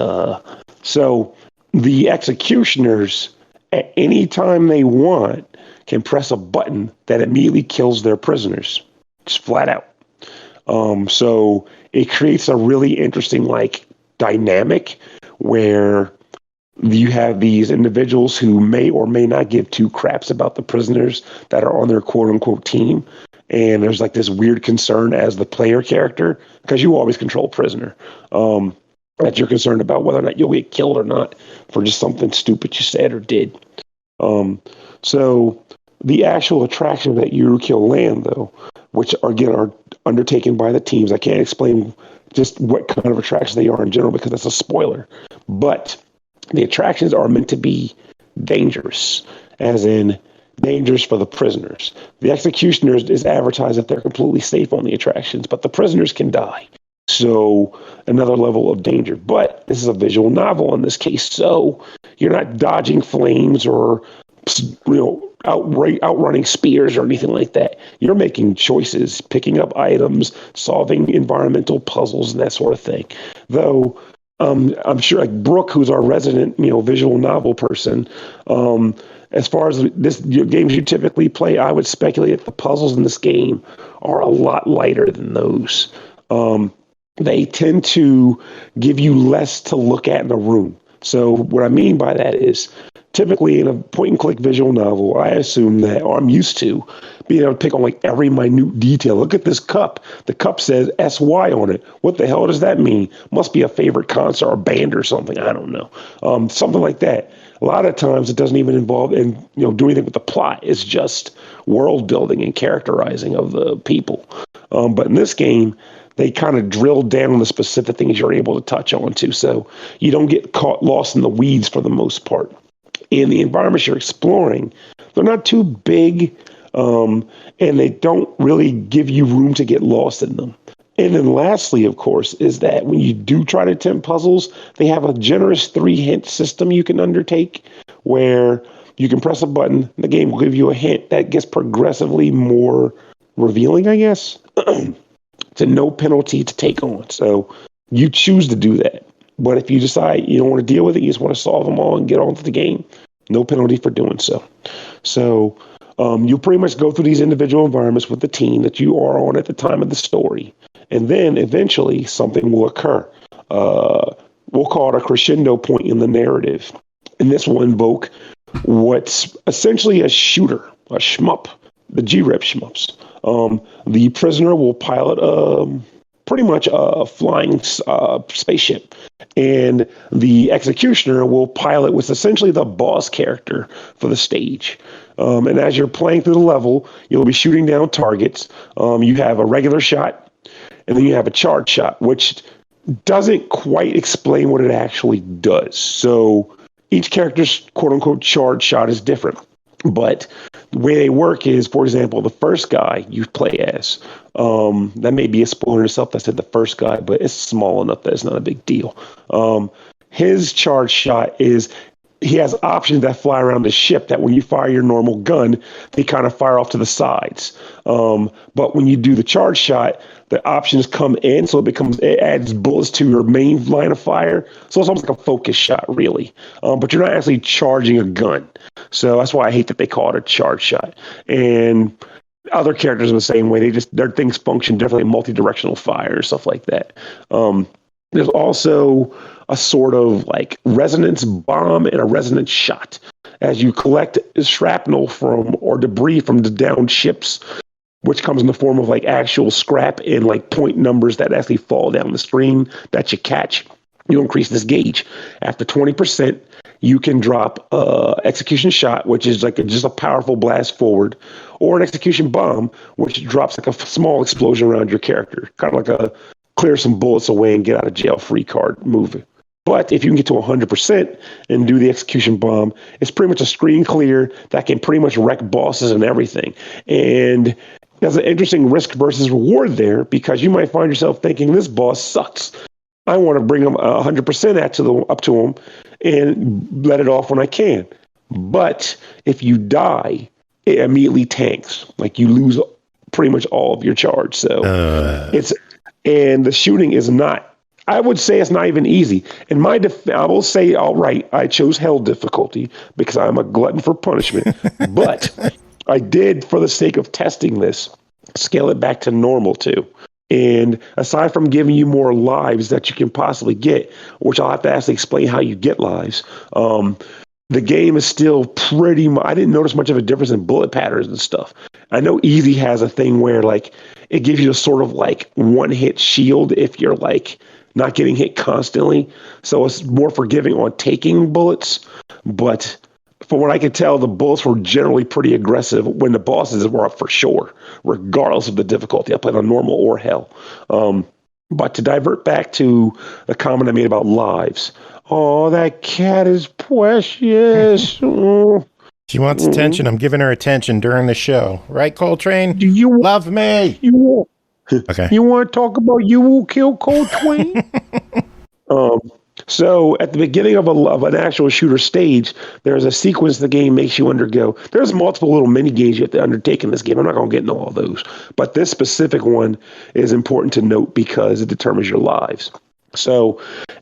[SPEAKER 4] so the executioners, at any time they want, can press a button that immediately kills their prisoners, just flat out. So it creates a really interesting, like, dynamic where you have these individuals who may or may not give two craps about the prisoners that are on their quote unquote team. And there's, like, this weird concern as the player character, because you always control a prisoner, that you're concerned about whether or not you'll get killed or not for just something stupid you said or did. So the actual attractions at Yurukill Land, though, which again are undertaken by the teams, I can't explain just what kind of attractions they are in general because that's a spoiler. But the attractions are meant to be dangerous, as in dangerous for the prisoners. The executioners is advertised that they're completely safe on the attractions, but the prisoners can die. So another level of danger. But this is a visual novel in this case, so you're not dodging flames or, outrunning spears or anything like that. You're making choices, picking up items, solving environmental puzzles, and that sort of thing. Though I'm sure, like, Brooke, who's our resident, visual novel person, as far as this games you typically play, I would speculate that the puzzles in this game are a lot lighter than those. They tend to give you less to look at in a room. So what I mean by that is, typically in a point-and-click visual novel, I assume that, or I'm used to, being able to pick on, like, every minute detail. Look at this cup. The cup says SY on it. What the hell does that mean? Must be a favorite concert or band or something. I don't know. Something like that. A lot of times it doesn't even involve do anything with the plot. It's just world building and characterizing of the people. But in this game, they kind of drill down on the specific things you're able to touch on to, so you don't get caught lost in the weeds for the most part. In the environments you're exploring, they're not too big, and they don't really give you room to get lost in them. And then lastly, of course, is that when you do try to attempt puzzles, they have a generous 3-hint system you can undertake, where you can press a button, the game will give you a hint that gets progressively more revealing, I guess, to no penalty to take on. So you choose to do that. But if you decide you don't want to deal with it, you just want to solve them all and get on to the game, no penalty for doing so. So you'll pretty much go through these individual environments with the team that you are on at the time of the story. And then eventually something will occur. We'll call it a crescendo point in the narrative. And this will invoke what's essentially a shooter, a shmup, the G-Rep shmups. The prisoner will pilot pretty much a flying spaceship, and the executioner will pilot what's essentially the boss character for the stage. And as you're playing through the level, you'll be shooting down targets. You have a regular shot, and then you have a charge shot, which doesn't quite explain what it actually does. So each character's quote-unquote charge shot is different. But the way they work is, for example, the first guy you play as, that may be a spoiler itself. I said the first guy, but it's small enough that it's not a big deal. His charge shot is, he has options that fly around the ship that when you fire your normal gun, they kind of fire off to the sides. But when you do the charge shot, the options come in, so it adds bullets to your main line of fire. So it's almost like a focus shot, really. But you're not actually charging a gun. So that's why I hate that they call it a charge shot. And other characters are the same way. Their things function differently, multi-directional fire, stuff like that. There's also a sort of like resonance bomb and a resonance shot. As you collect shrapnel or debris from the downed ships, which comes in the form of like actual scrap and like point numbers that actually fall down the screen that you catch, you increase this gauge. After 20%, you can drop execution shot, which is like just a powerful blast forward, or an execution bomb, which drops like a small explosion around your character, kind of like a clear some bullets away and get out of jail free card moving. But if you can get to 100% and do the execution bomb, it's pretty much a screen clear that can pretty much wreck bosses and everything. And there's an interesting risk versus reward there, because you might find yourself thinking, this boss sucks. I want to bring him 100% up to him and let it off when I can. But if you die, it immediately tanks. Like, you lose pretty much all of your charge. So and the shooting is not, I would say it's not even easy. In my I will say, all right, I chose hell difficulty because I'm a glutton for punishment. But I did, for the sake of testing this, scale it back to normal too. And aside from giving you more lives that you can possibly get, which I'll have to actually explain how you get lives, the game is still pretty much, I didn't notice much of a difference in bullet patterns and stuff. I know Easy has a thing where, like, it gives you a sort of like one-hit shield if you're like not getting hit constantly. So it's more forgiving on taking bullets. But from what I could tell, the bullets were generally pretty aggressive when the bosses were up for sure, regardless of the difficulty. I played on normal or hell. But to divert back to the comment I made about lives. Oh, that cat is precious.
[SPEAKER 6] She wants attention. I'm giving her attention during the show. Right, Coltrane? Do you love me? Okay.
[SPEAKER 4] You want to talk about Yurukill, Coltrane? So at the beginning of an actual shooter stage, there's a sequence the game makes you undergo. There's multiple little mini games you have to undertake in this game. I'm not going to get into all those, but this specific one is important to note because it determines your lives. So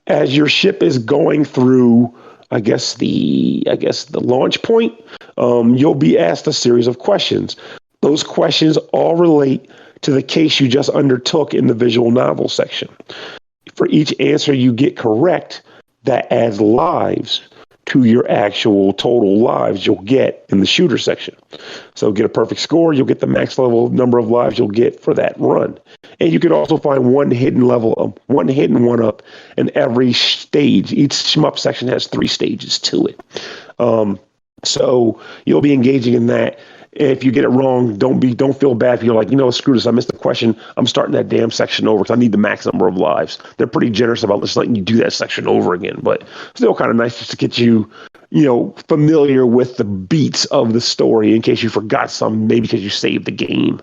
[SPEAKER 4] as your ship is going through, I guess the launch point, you'll be asked a series of questions. Those questions all relate to the case you just undertook in the visual novel section. For each answer you get correct, that adds lives to your actual total lives you'll get in the shooter section. So get a perfect score, you'll get the max level number of lives you'll get for that run. And you can also find one hidden one up in every stage. Each shmup section has 3 stages to it. So you'll be engaging in that. If you get it wrong, don't feel bad if you're like, screw this, I missed the question. I'm starting that damn section over because I need the max number of lives. They're pretty generous about just letting you do that section over again, but still kind of nice just to get you, familiar with the beats of the story in case you forgot some, maybe because you saved the game,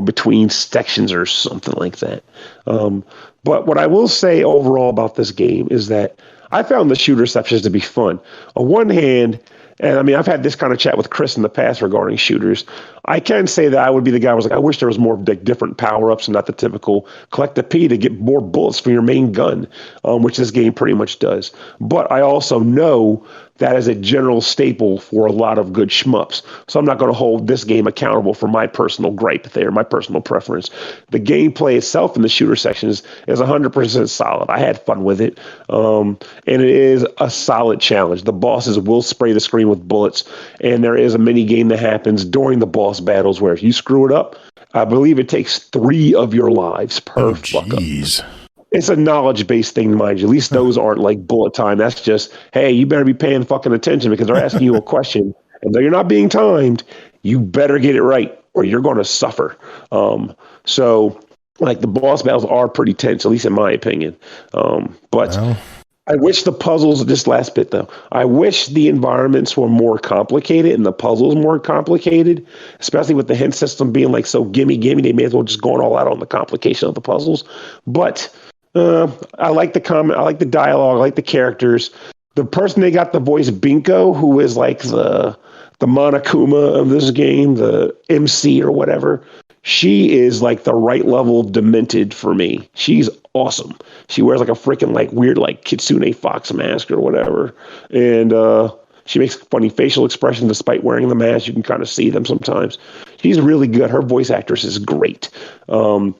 [SPEAKER 4] between sections or something like that. But what I will say overall about this game is that I found the shooter sections to be fun. On one hand, and I mean, I've had this kind of chat with Chris in the past regarding shooters. I can say that I would be the guy who was like, I wish there was more like different power-ups and not the typical collect a P to get more bullets for your main gun, which this game pretty much does. But I also know that is a general staple for a lot of good shmups. So I'm not going to hold this game accountable for my personal gripe there, my personal preference. The gameplay itself in the shooter sections is 100% solid. I had fun with it. And it is a solid challenge. The bosses will spray the screen with bullets. And there is a mini game that happens during the boss battles where if you screw it up, I believe it takes 3 of your lives per fuck up. It's a knowledge-based thing, mind you. At least those aren't like bullet time. That's just, hey, you better be paying fucking attention because they're asking you a question. And though you're not being timed, you better get it right or you're going to suffer. So, like, the boss battles are pretty tense, at least in my opinion. But I wish the puzzles, this last bit though, I wish the environments were more complicated and the puzzles more complicated, especially with the hint system being like so gimme. They may as well just going all out on the complication of the puzzles. But I like the comment, I like the dialogue, I like the characters. The person they got the voice Binko, who is like the Monokuma of this game, the MC or whatever, she is like the right level of demented for me. She's awesome. She wears like a freaking like weird like kitsune fox mask or whatever. And she makes funny facial expressions despite wearing the mask. You can kind of see them sometimes. She's really good. Her voice actress is great. And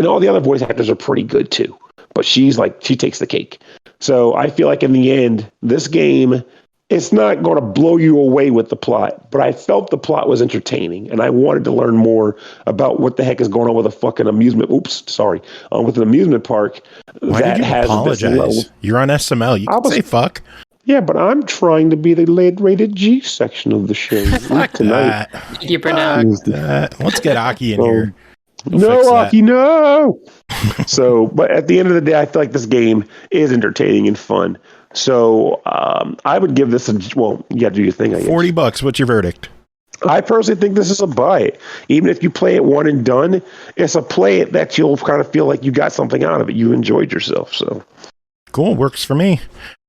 [SPEAKER 4] all the other voice actors are pretty good too. But she takes the cake. So I feel like in the end, this game, it's not going to blow you away with the plot, but I felt the plot was entertaining, and I wanted to learn more about what the heck is going on with a fucking amusement. With an amusement park.
[SPEAKER 6] Why did you apologize? You're on SML. You can say fuck.
[SPEAKER 4] Yeah, but I'm trying to be the rated G section of the show.
[SPEAKER 6] Fuck
[SPEAKER 4] tonight.
[SPEAKER 6] Thank you, Pernell. Let's get Aki in here.
[SPEAKER 4] No, Aki, no. So, but at the end of the day, I feel like this game is entertaining and fun. So, I would give this you got to do your thing. I guess.
[SPEAKER 6] $40. What's your verdict?
[SPEAKER 4] I personally think this is a buy it. Even if you play it one and done, it's a play it that you'll kind of feel like you got something out of it. You enjoyed yourself. So
[SPEAKER 6] cool. Works for me.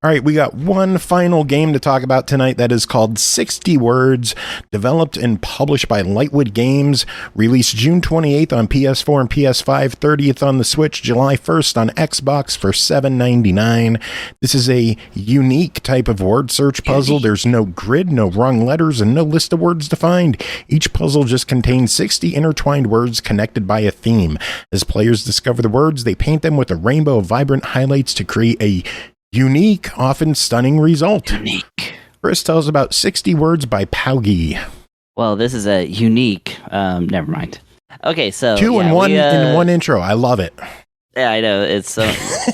[SPEAKER 6] All right, we got one final game to talk about tonight that is called 60 Words, developed and published by Lightwood Games, released June 28th on PS4 and PS5, 30th on the Switch, July 1st on Xbox for $7.99. This is a unique type of word search puzzle. There's no grid, no wrong letters, and no list of words to find. Each puzzle just contains 60 intertwined words connected by a theme. As players discover the words, they paint them with a rainbow of vibrant highlights to create a unique, often stunning result.
[SPEAKER 2] Unique.
[SPEAKER 6] Chris tells about 60 Words by POWGI.
[SPEAKER 2] Well, this is a unique. Never mind. Okay, so
[SPEAKER 6] two in one intro. I love it.
[SPEAKER 2] Yeah, I know. It's so.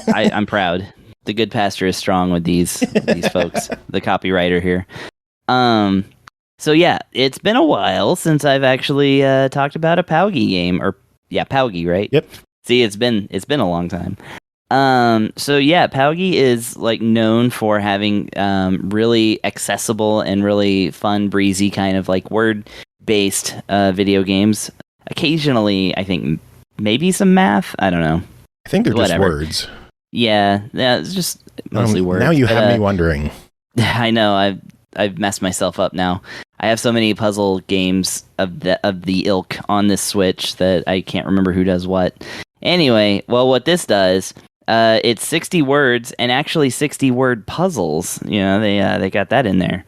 [SPEAKER 2] I'm proud. The good pastor is strong with these folks. The copywriter here. So yeah, it's been a while since I've actually talked about a POWGI game, or POWGI, right?
[SPEAKER 6] Yep.
[SPEAKER 2] See, it's been a long time. So yeah, POWGI is like known for having really accessible and really fun, breezy kind of like word-based video games. Occasionally, I think maybe some math. I don't know.
[SPEAKER 6] I think they're just words.
[SPEAKER 2] Yeah, it's just mostly words.
[SPEAKER 6] Now you have me wondering.
[SPEAKER 2] I know. I've messed myself up now. I have so many puzzle games of the ilk on this Switch that I can't remember who does what. Anyway, well, what this does. It's 60 words and actually 60 word puzzles. You know, they got that in there.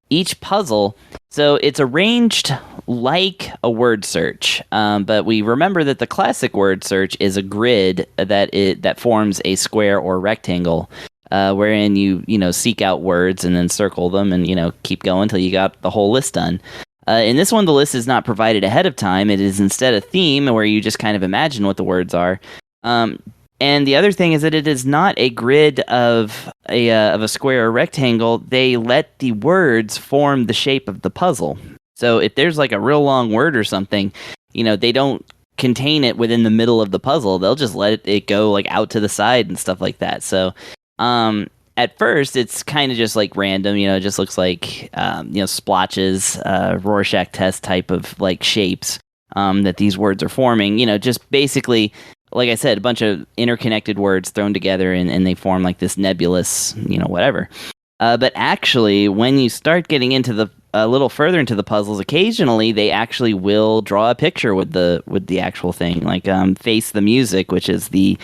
[SPEAKER 2] Each puzzle, so it's arranged like a word search. But we remember that the classic word search is a grid that forms a square or rectangle, wherein you seek out words and then circle them and keep going until you got the whole list done. In this one, the list is not provided ahead of time. It is instead a theme where you just kind of imagine what the words are. And the other thing is that it is not a grid of a square or rectangle. They let the words form the shape of the puzzle. So if there's like a real long word or something, they don't contain it within the middle of the puzzle. They'll just let it go like out to the side and stuff like that. So at first, it's kind of just like random. It just looks like splotches, Rorschach test type of like shapes that these words are forming. Just basically. Like I said, a bunch of interconnected words thrown together and they form like this nebulous, whatever. But actually, when you start getting into a little further into the puzzles, occasionally they actually will draw a picture with the actual thing. Like Face the Music, which is the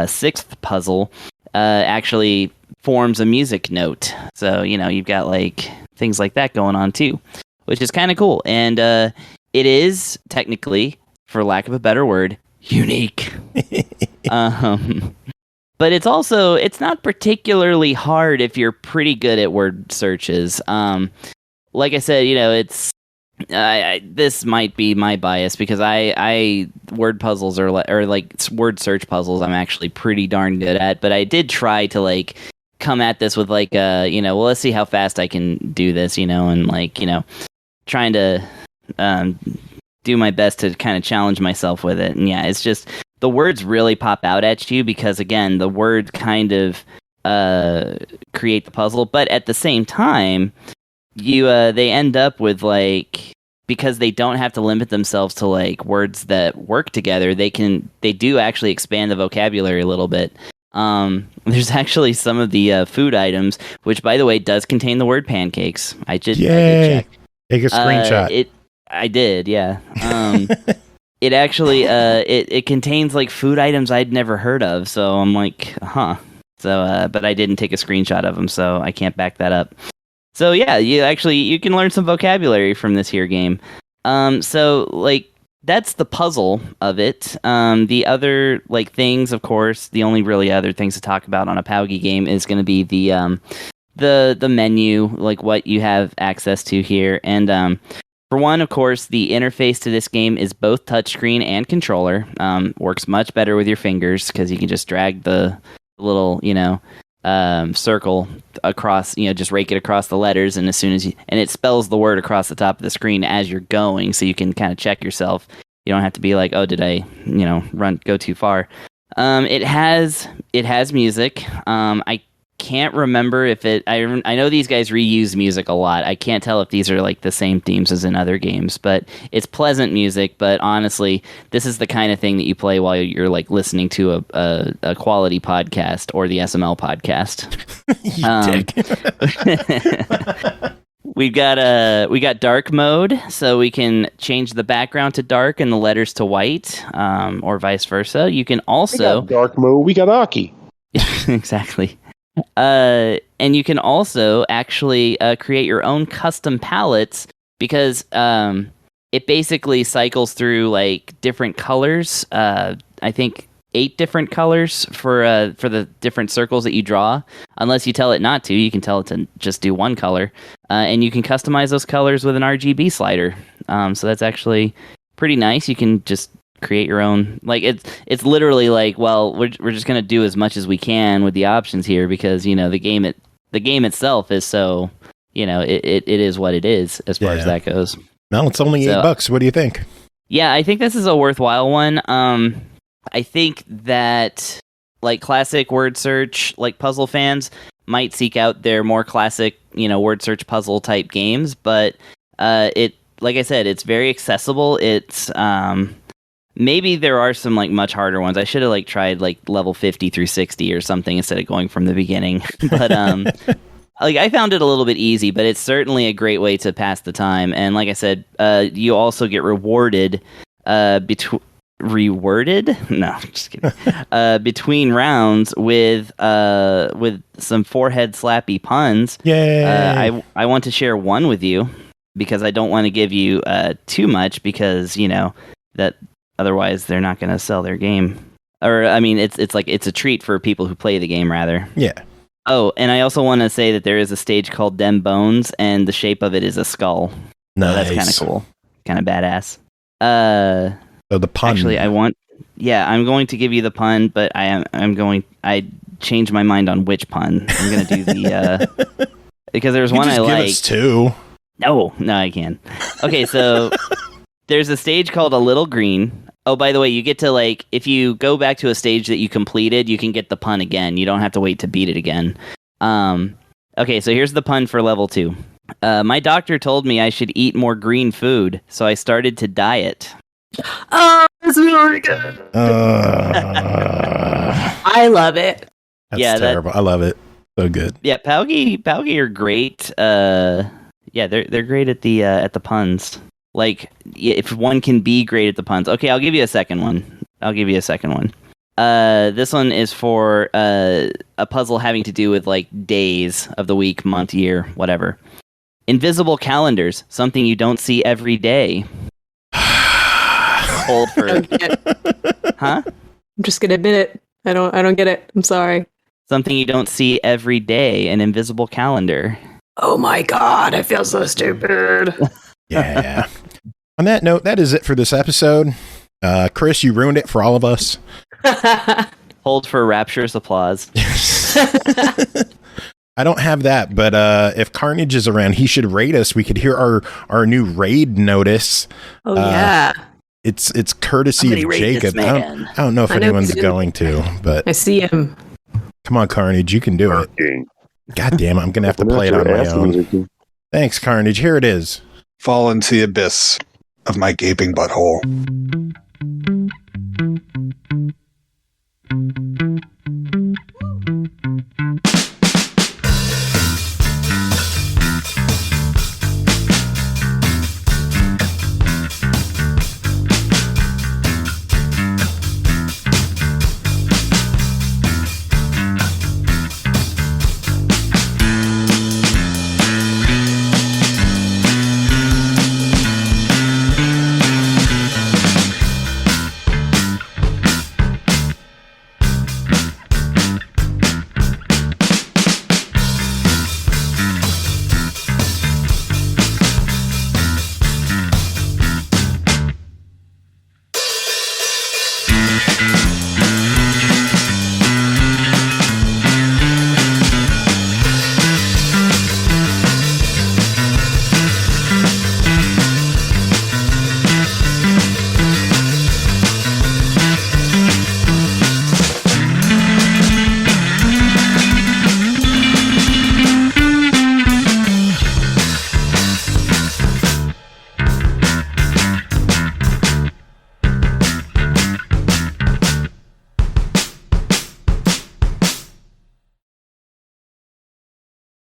[SPEAKER 2] sixth puzzle, actually forms a music note. So, you've got like things like that going on too, which is kind of cool. And it is technically, for lack of a better word, unique. But it's not particularly hard if you're pretty good at word searches. Like I said, it's this might be my bias because I word puzzles or like word search puzzles I'm actually pretty darn good at, but I did try to like come at this with like well, let's see how fast I can do this, and like trying to do my best to kind of challenge myself with it. And yeah, it's just the words really pop out at you because again, the words kind of create the puzzle, but at the same time, they end up with like, because they don't have to limit themselves to like words that work together, they do actually expand the vocabulary a little bit. There's actually some of the food items, which by the way does contain the word pancakes. I did check.
[SPEAKER 6] Take a screenshot.
[SPEAKER 2] I did, yeah. It actually it contains like food items I'd never heard of, so I'm like, huh. So, but I didn't take a screenshot of them, so I can't back that up. So yeah, you can learn some vocabulary from this here game. So like that's the puzzle of it. The other like things, of course, the only really other things to talk about on a POWGI game is going to be the menu, like what you have access to here, and for one, of course, the interface to this game is both touchscreen and controller. Works much better with your fingers because you can just drag the little, circle across, just rake it across the letters, and as soon as and it spells the word across the top of the screen as you're going, so you can kind of check yourself You don't have to be like, oh, did I, go too far? It has music. I can't remember if I know these guys reuse music a lot. I can't tell if these are like the same themes as in other games, but it's pleasant music. But honestly, this is the kind of thing that you play while you're like listening to a quality podcast or the SML podcast. We got dark mode, so we can change the background to dark and the letters to white, or vice versa. You can also
[SPEAKER 4] dark mode. We got Aki.
[SPEAKER 2] Exactly. And you can also actually create your own custom palettes because it basically cycles through like different colors. I think 8 different colors for the different circles that you draw. Unless you tell it not to, you can tell it to just do one color, and you can customize those colors with an RGB slider. So that's actually pretty nice. You can just create your own, like it's literally like, well, we're just gonna do as much as we can with the options here because the game itself is so it is what it is as far as that goes.
[SPEAKER 6] Well, it's only $8. What do you think?
[SPEAKER 2] Yeah, I think this is a worthwhile one. I think that like classic word search, like puzzle fans might seek out their more classic word search puzzle type games, but it, like I said, it's very accessible. It's maybe there are some like much harder ones. I should have like tried like level 50 through 60 or something instead of going from the beginning. But like I found it a little bit easy, but it's certainly a great way to pass the time. And like I said, you also get rewarded reworded? No, just kidding. Between rounds with some forehead slappy puns.
[SPEAKER 6] Yay!
[SPEAKER 2] I want to share one with you because I don't want to give you too much because that. Otherwise, they're not going to sell their game. Or, I mean, it's like it's a treat for people who play the game, rather.
[SPEAKER 6] Yeah.
[SPEAKER 2] Oh, and I also want to say that there is a stage called Dem Bones, and the shape of it is a skull.
[SPEAKER 6] Nice.
[SPEAKER 2] So that's kind of cool. Kind of badass.
[SPEAKER 6] So the pun.
[SPEAKER 2] Actually, I'm going to give you the pun, but I changed my mind on which pun. I'm going to do the... because there's one I like.
[SPEAKER 6] Give us 2.
[SPEAKER 2] No, I can. Okay, so... There's a stage called A Little Green. Oh, by the way, you get to, like, if you go back to a stage that you completed, you can get the pun again. You don't have to wait to beat it again. Okay, so here's the pun for level 2. My doctor told me I should eat more green food, so I started to diet.
[SPEAKER 3] Oh, that's really good. I love it.
[SPEAKER 6] That's terrible. I love it. So good.
[SPEAKER 2] Yeah, POWGI are great. They're great at the puns. Like, if one can be great at the puns. Okay, I'll give you a second one. This one is for a puzzle having to do with, like, days of the week, month, year, whatever. Invisible calendars, something you don't see every day. Hold for... Huh?
[SPEAKER 3] I'm just gonna admit it. I don't get it. I'm sorry.
[SPEAKER 2] Something you don't see every day, an invisible calendar.
[SPEAKER 3] Oh my god, I feel so stupid.
[SPEAKER 6] Yeah. On that note, that is it for this episode. Chris, you ruined it for all of us.
[SPEAKER 2] Hold for rapturous applause.
[SPEAKER 6] I don't have that, but if Carnage is around, he should raid us. We could hear our new raid notice.
[SPEAKER 3] Oh, yeah.
[SPEAKER 6] It's courtesy of Jacob. I don't know if anyone's going to, but
[SPEAKER 3] I see him.
[SPEAKER 6] Come on, Carnage, you can do it. God damn it, I'm going to have to play it on my own. Thanks, Carnage. Here it is.
[SPEAKER 5] Fall into the abyss of my gaping butthole.